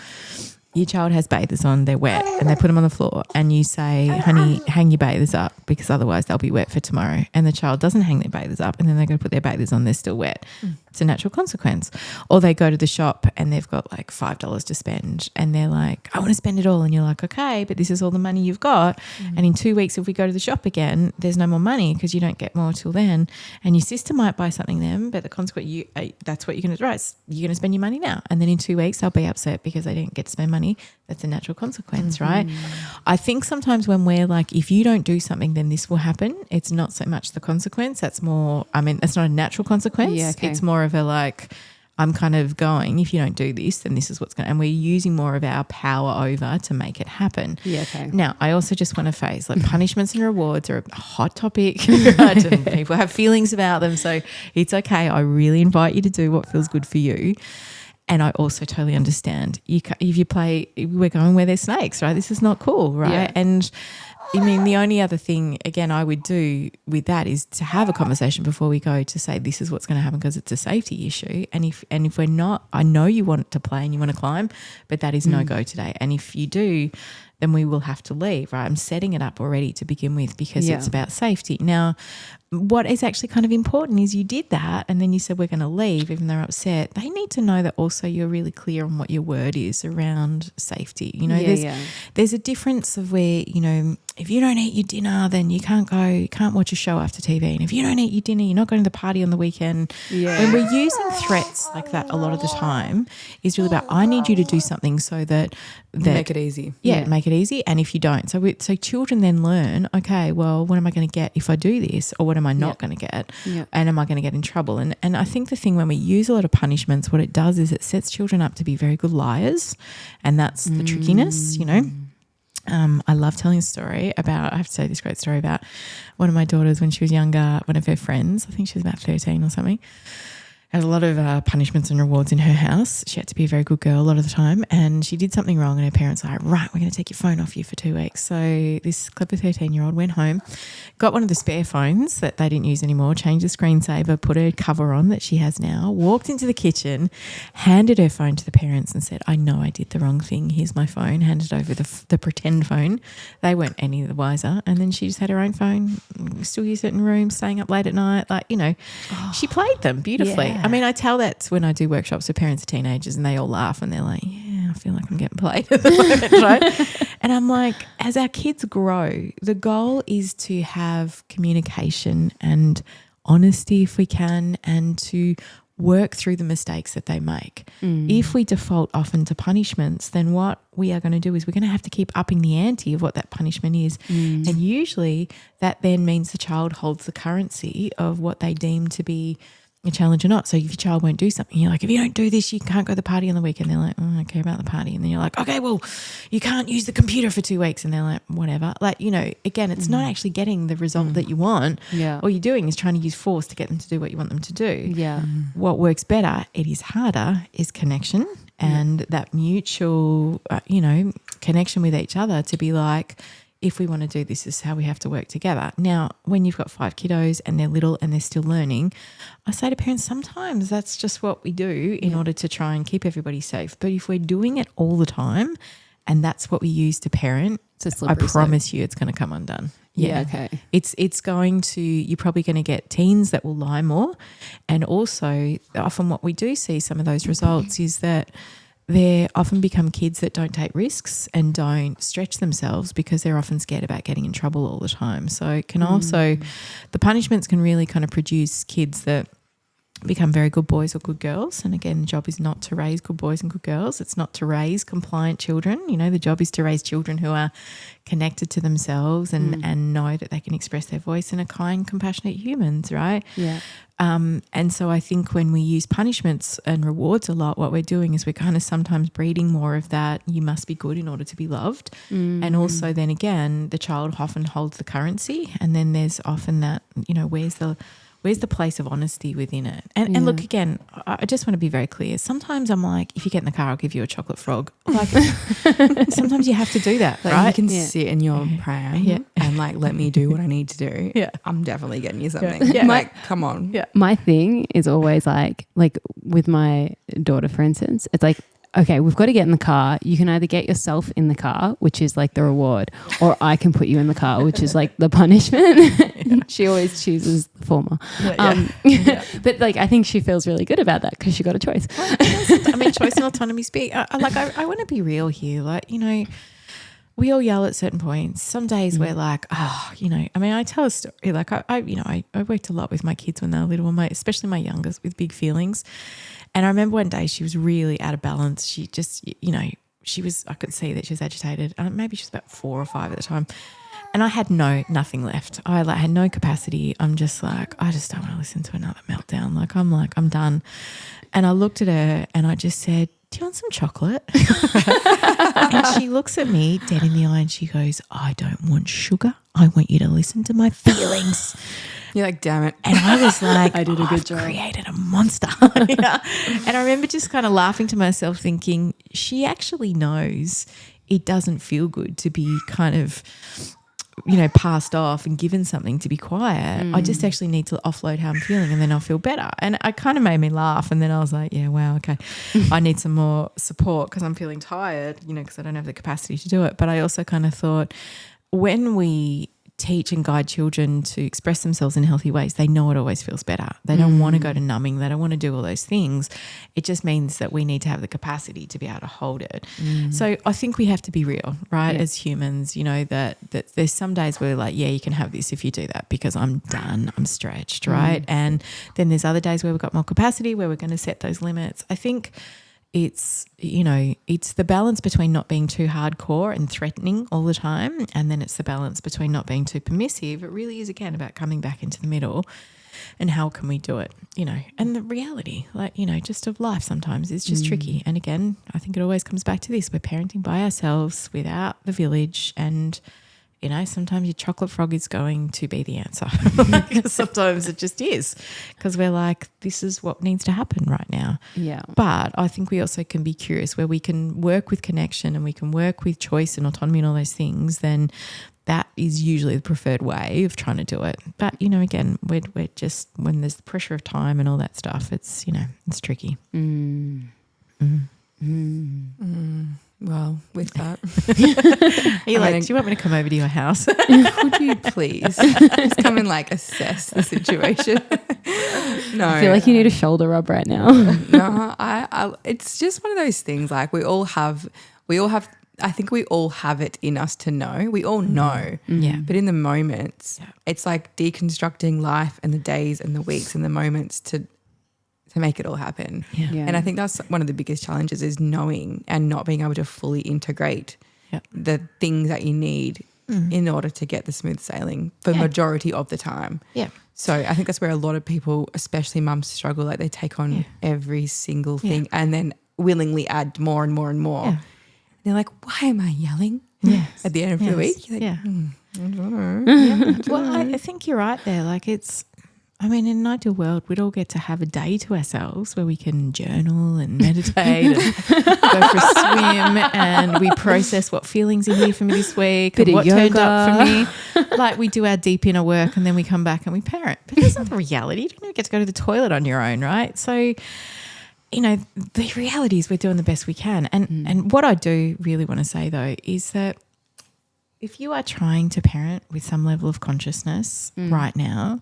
your child has bathers on, they're wet, and they put them on the floor, and you say, honey, hang your bathers up because otherwise they'll be wet for tomorrow. And the child doesn't hang their bathers up, and then they're going to put their bathers on, they're still wet. It's a natural consequence. Or they go to the shop and they've got like $5 to spend, and they're like, I want to spend it all. And you're like, okay, but this is all the money you've got. And in 2 weeks, if we go to the shop again, there's no more money because you don't get more till then. And your sister might buy something then, but the consequence, that's what you're going to do. Right, you're going to spend your money now. And then in 2 weeks, they'll be upset because they didn't get to spend money. That's a natural consequence, right? I think sometimes when we're like, if you don't do something, then this will happen. It's not so much the consequence. That's more, that's not a natural consequence.
Yeah, okay.
It's more of a like, I'm kind of going, if you don't do this, then this is what's going to, and we're using more of our power over to make it happen.
Yeah, okay.
Now, I also just want to phrase, like, punishments and rewards are a hot topic, right? And people have feelings about them. So it's okay. I really invite you to do what feels good for you. And I also totally understand if you play, we're going where there's snakes, right? This is not cool, right?
Yeah.
And the only other thing, again, I would do with that is to have a conversation before we go to say this is what's going to happen because it's a safety issue. And if we're not, I know you want to play and you want to climb, but that is no go today. And if you do, then we will have to leave, right? I'm setting it up already to begin with because it's about safety. Now, what is actually kind of important is you did that and then you said we're going to leave even though they're upset. They need to know that also you're really clear on what your word is around safety. You know, there's a difference of where, you know, if you don't eat your dinner, then you can't watch a show after TV. And if you don't eat your dinner, you're not going to the party on the weekend. Yeah. When we're using threats like that a lot of the time, it's really about, I need you to do something so that
make it easy.
Yeah, make it easy. And if you don't, so children then learn, okay, well, what am I going to get if I do this? Or what am I not going to get? Yeah. And am I going to get in trouble? And I think the thing when we use a lot of punishments, what it does is it sets children up to be very good liars. And that's the trickiness, you know. I love telling a story about, I have to say this great story about one of my daughters when she was younger, one of her friends, I think she was about 13 or something. had a lot of punishments and rewards in her house. She had to be a very good girl a lot of the time, and she did something wrong, and her parents were like, right, we're going to take your phone off you for 2 weeks. So this clever 13-year-old went home, got one of the spare phones that they didn't use anymore, changed the screensaver, put her cover on that she has now, walked into the kitchen, handed her phone to the parents and said, I know I did the wrong thing. Here's my phone. Handed over the pretend phone. They weren't any the wiser. And then she just had her own phone, still use it in rooms, staying up late at night. Like, you know, she played them beautifully.
Yeah.
I mean, I tell that when I do workshops with parents of teenagers, and they all laugh and they're like, yeah, I feel like I'm getting played at the moment, right? And I'm like, as our kids grow, the goal is to have communication and honesty if we can, and to work through the mistakes that they make. If we default often to punishments, then what we are going to do is we're going to have to keep upping the ante of what that punishment is. And usually that then means the child holds the currency of what they deem to be a challenge or not. So if your child won't do something, you're like, if you don't do this, you can't go to the party on the weekend. They're like, oh, I don't care about the party. And then you're like, okay, well, you can't use the computer for 2 weeks. And they're like, whatever. Like, you know, again, it's not actually getting the result that you want.
Yeah.
All you're doing is trying to use force to get them to do what you want them to do.
Yeah.
What works better, it is harder, is connection and that mutual, connection with each other to be like, if we want to do this, this is how we have to work together. Now, when you've got 5 kiddos and they're little and they're still learning, I say to parents, sometimes that's just what we do in order to try and keep everybody safe. But if we're doing it all the time and that's what we use to parent, I promise you it's going to come undone.
Yeah, okay.
It's going to, you're probably going to get teens that will lie more. And also often what we do see some of those results is that they often become kids that don't take risks and don't stretch themselves because they're often scared about getting in trouble all the time. So it can also, the punishments can really kind of produce kids that become very good boys or good girls. And again, the job is not to raise good boys and good girls. It's not to raise compliant children. You know, the job is to raise children who are connected to themselves and know that they can express their voice and are kind, compassionate humans, right?
Yeah.
And so I think when we use punishments and rewards a lot, what we're doing is we're kind of sometimes breeding more of that you must be good in order to be loved. And also then again, the child often holds the currency, and then there's often that, you know, where's the place of honesty within it? And look, again, I just want to be very clear. Sometimes I'm like, if you get in the car, I'll give you a chocolate frog. Like, sometimes you have to do that,
like,
right?
you can sit in your pram and like let me do what I need to do.
Yeah.
I'm definitely getting you something.
Yeah.
Like, come on.
Yeah.
My thing is always like with my daughter, for instance, it's like, okay, we've got to get in the car. You can either get yourself in the car, which is like the reward, or I can put you in the car, which is like the punishment. She always chooses the former. But like, I think she feels really good about that because she got a choice.
I mean, choice and autonomy speak. I want to be real here. Like, you know, we all yell at certain points. Some days we're like, you know, I mean, I tell a story. Like I worked a lot with my kids when they were little, especially my youngest with big feelings. And I remember one day she was really out of balance. She just, you know, I could see that she was agitated. Maybe she was about 4 or 5 at the time. And I had nothing left. I had no capacity. I'm just like, I just don't want to listen to another meltdown. I'm done. And I looked at her and I just said, do you want some chocolate? And she looks at me dead in the eye and she goes, I don't want sugar. I want you to listen to my feelings.
You're like, damn it.
And I was like,
I did a good
I've
job.
created a monster. Yeah. And I remember just kind of laughing to myself thinking, she actually knows it doesn't feel good to be kind of, you know, passed off and given something to be quiet. I just actually need to offload how I'm feeling and then I'll feel better. And it kind of made me laugh. And then I was like, yeah, wow, okay. I need some more support because I'm feeling tired, you know, because I don't have the capacity to do it. But I also kind of thought when we teach and guide children to express themselves in healthy ways, they know it always feels better. They don't want to go to numbing. They don't want to do all those things. It just means that we need to have the capacity to be able to hold it. So I think we have to be real, right, as humans, you know, that there's some days where we're like, yeah, you can have this if you do that because I'm done, I'm stretched, right? And then there's other days where we've got more capacity where we're going to set those limits. I think it's, you know, it's the balance between not being too hardcore and threatening all the time, and then it's the balance between not being too permissive. It really is, again, about coming back into the middle and how can we do it, you know. And the reality, like, you know, just of life sometimes is just tricky. And again, I think it always comes back to this. We're parenting by ourselves without the village, and You know, sometimes your chocolate frog is going to be the answer. Sometimes it just is, because we're like, this is what needs to happen right now.
Yeah.
But I think we also can be curious where we can work with connection and we can work with choice and autonomy and all those things, then that is usually the preferred way of trying to do it. But, you know, again, we're just, when there's the pressure of time and all that stuff, it's, you know, it's tricky.
Well, with that,
Are you like, do you want me to come over to your house?
could you please just come and like assess the situation? No,
I feel like you need a shoulder rub right now.
no, I it's just one of those things. Like we all have. I think we all have it in us to know. We all know.
Yeah.
But in the moments, it's like deconstructing life and the days and the weeks and the moments to make it all happen.
Yeah.
Yeah.
And I think that's one of the biggest challenges, is knowing and not being able to fully integrate the things that you need in order to get the smooth sailing for majority of the time.
Yeah.
So I think that's where a lot of people, especially mums, struggle. Like they take on every single thing and then willingly add more and more and more.
Yeah.
They're like, why am I yelling at the end of the week? You're like, I don't know.
Yeah. Well, I think you're right there. Like I mean, in an ideal world, we'd all get to have a day to ourselves where we can journal and meditate and go for a swim, and we process what feelings are here for me this week and what turned up for me. Like we do our deep inner work and then we come back and we parent. But that's not the reality. You don't even get to go to the toilet on your own, right? So, you know, the reality is we're doing the best we can. And what I do really want to say, though, is that if you are trying to parent with some level of consciousness right now,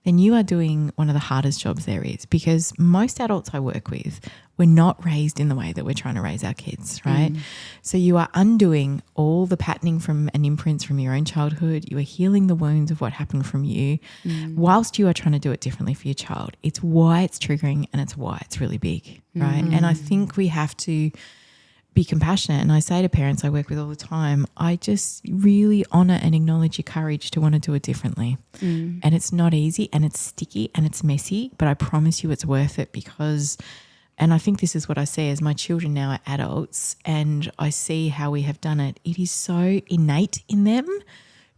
then you are doing one of the hardest jobs there is, because most adults I work with were not raised in the way that we're trying to raise our kids, right? So you are undoing all the patterning from and imprints from your own childhood. You are healing the wounds of what happened from you whilst you are trying to do it differently for your child. It's why it's triggering and it's why it's really big, right? And I think we have to be compassionate. And I say to parents I work with all the time, I just really honour and acknowledge your courage to want to do it differently. And it's not easy and it's sticky and it's messy, but I promise you it's worth it, because, and I think this is what I see as my children now are adults and I see how we have done it. It is so innate in them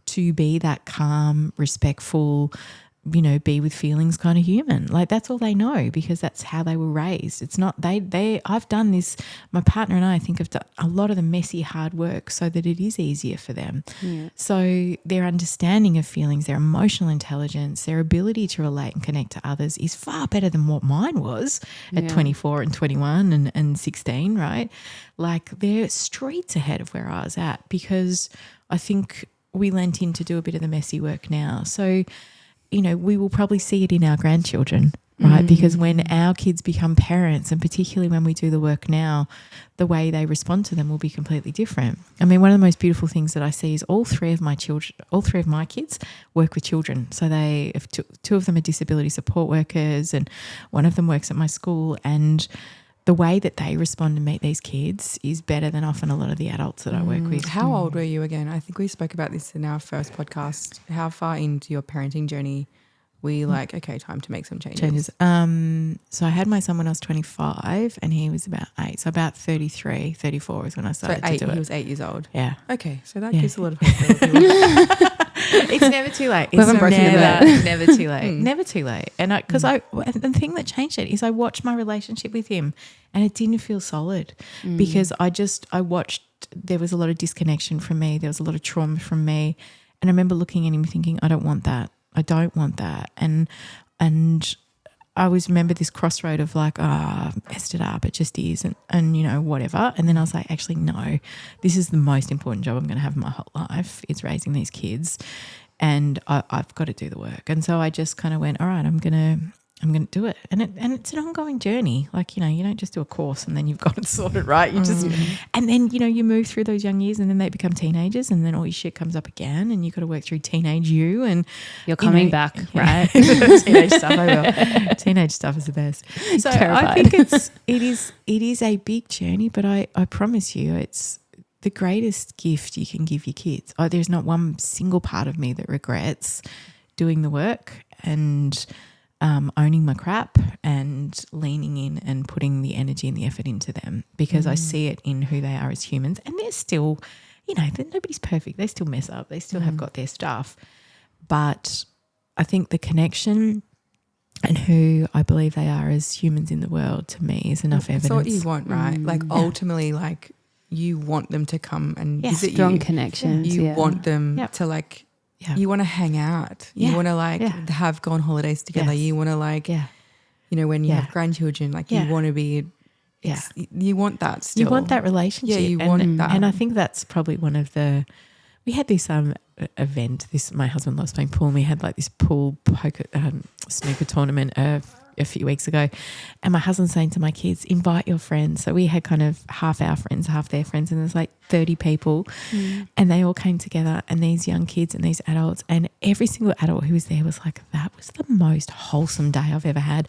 to be that calm, respectful, you know, be with feelings kind of human. Like that's all they know, because that's how they were raised. It's not I've done this, my partner and I think have done a lot of the messy hard work so that it is easier for them. So their understanding of feelings, their emotional intelligence, their ability to relate and connect to others is far better than what mine was at 24 and 21 and 16, right? Like they're streets ahead of where I was at, because I think we lent in to do a bit of the messy work now. So, you know, we will probably see it in our grandchildren, right? Because when our kids become parents, and particularly when we do the work now, the way they respond to them will be completely different. I mean, one of the most beautiful things that I see is all three of my kids work with children. So they have two of them are disability support workers and one of them works at my school, and the way that they respond and meet these kids is better than often a lot of the adults that I work with.
How old were you again? I think we spoke about this in our first podcast. How far into your parenting journey were you like, okay, time to make some changes?
So I had my son when I was 25 and he was about 8. So about 33, 34 is when I started to do it.
He was 8 years old.
Yeah.
Okay, so that gives a lot of hope.
It's never too late.
We haven't broken into that.
Never too late. Never too late. And the thing that changed it is I watched my relationship with him and it didn't feel solid because I watched, there was a lot of disconnection from me. There was a lot of trauma from me. And I remember looking at him thinking, I don't want that. I don't want that. And I always remember this crossroad of like, I messed it up. It just is. And, you know, whatever. And then I was like, actually, no, this is the most important job I'm going to have in my whole life. It's raising these kids. And I've got to do the work. And so I just kind of went, all right, I'm going to do it. And it's an ongoing journey. Like, you know, you don't just do a course and then you've got it sorted, right? You just, and then, you know, you move through those young years and then they become teenagers and then all your shit comes up again and you got to work through teenage you and
you're coming back, right?
Teenage stuff, I will. Teenage stuff is the best. So
Terrified.
I think it is a big journey, but I promise you it's the greatest gift you can give your kids. There's not one single part of me that regrets doing the work and owning my crap and leaning in and putting the energy and the effort into them because I see it in who they are as humans. And they're still, that nobody's perfect. They still mess up. They still have got their stuff. But I think the connection and who I believe they are as humans in the world, to me, is enough evidence.
That's what you want, right? Like ultimately, like you want them to come and visit
strong
you.
connections.
You want them to like, you want to hang out. You want to like have go on holidays together.
Yes.
You want to like, when you have grandchildren, like you want to be, you want that still.
You want that relationship.
Yeah, you want that.
And I think that's probably one of we had this event, my husband loves playing pool, and we had like this pool poker snooker tournament a few weeks ago, and my husband's saying to my kids, invite your friends. So we had kind of half our friends, half their friends, and there's like 30 people and they all came together, and these young kids and these adults, and every single adult who was there was like, that was the most wholesome day I've ever had.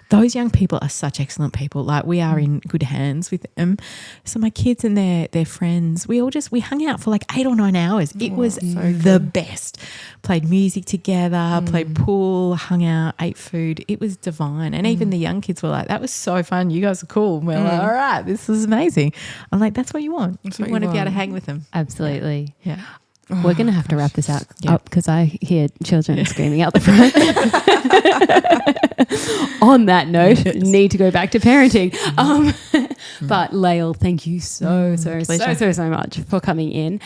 Those young people are such excellent people. Like we are in good hands with them. So my kids and their friends, we hung out for like 8 or 9 hours. It was the best. Played music together, played pool, hung out, ate food. It was divine. And even the young kids were like, that was so fun. You guys are cool. And we're like, all right, this is amazing. I'm like, that's what you want. You want to be able to hang with them.
Absolutely.
Yeah.
We're going to have to wrap this up because I hear children screaming out the front. On that note, need to go back to parenting. But Lael, thank you so much for coming in.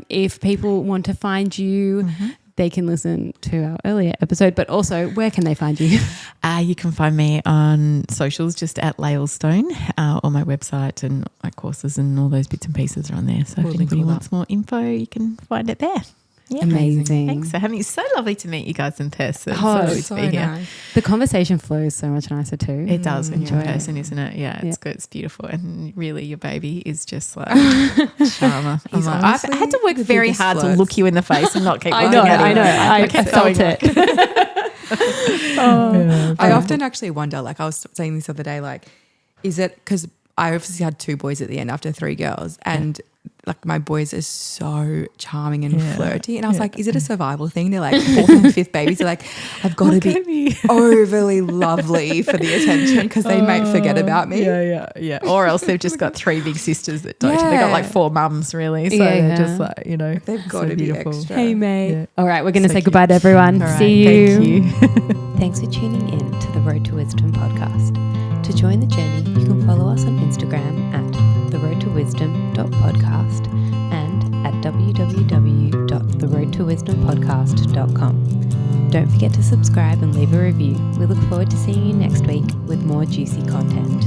If people want to find you, they can listen to our earlier episode, but also where can they find you?
You can find me on socials just at Lael Stone, or my website, and my courses and all those bits and pieces are on there. So if anybody wants more info, you can find it there. Yeah.
Amazing.
Thanks for having me. It's so lovely to meet you guys in person.
So nice.
The conversation flows so much nicer too.
It does when you're in person, isn't it? Yeah, it's good. It's beautiful. And really your baby is just like charmer. I've had to work very hard to look you in the face and not keep looking at you.
I felt it.
I often actually wonder, like I was saying this the other day, like, is it because I obviously had 2 boys at the end after 3 girls, and like my boys are so charming and flirty, and I was like, is it a survival thing? They're like 4th and 5th babies. They're like, I've got to be overly lovely for the attention because they might forget about me.
Yeah. Or else they've just got 3 big sisters that don't. They've got like 4 mums really. So they're just like,
they've got to be extra.
Hey mate. All right, we're going to say goodbye to everyone.
Right,
see you.
Thank you.
Thanks for tuning in to the Road to Wisdom podcast. To join the journey, you can follow us on Instagram at theroadtowisdom.podcast and at www.theroadtowisdompodcast.com. Don't forget to subscribe and leave a review. We look forward to seeing you next week with more juicy content.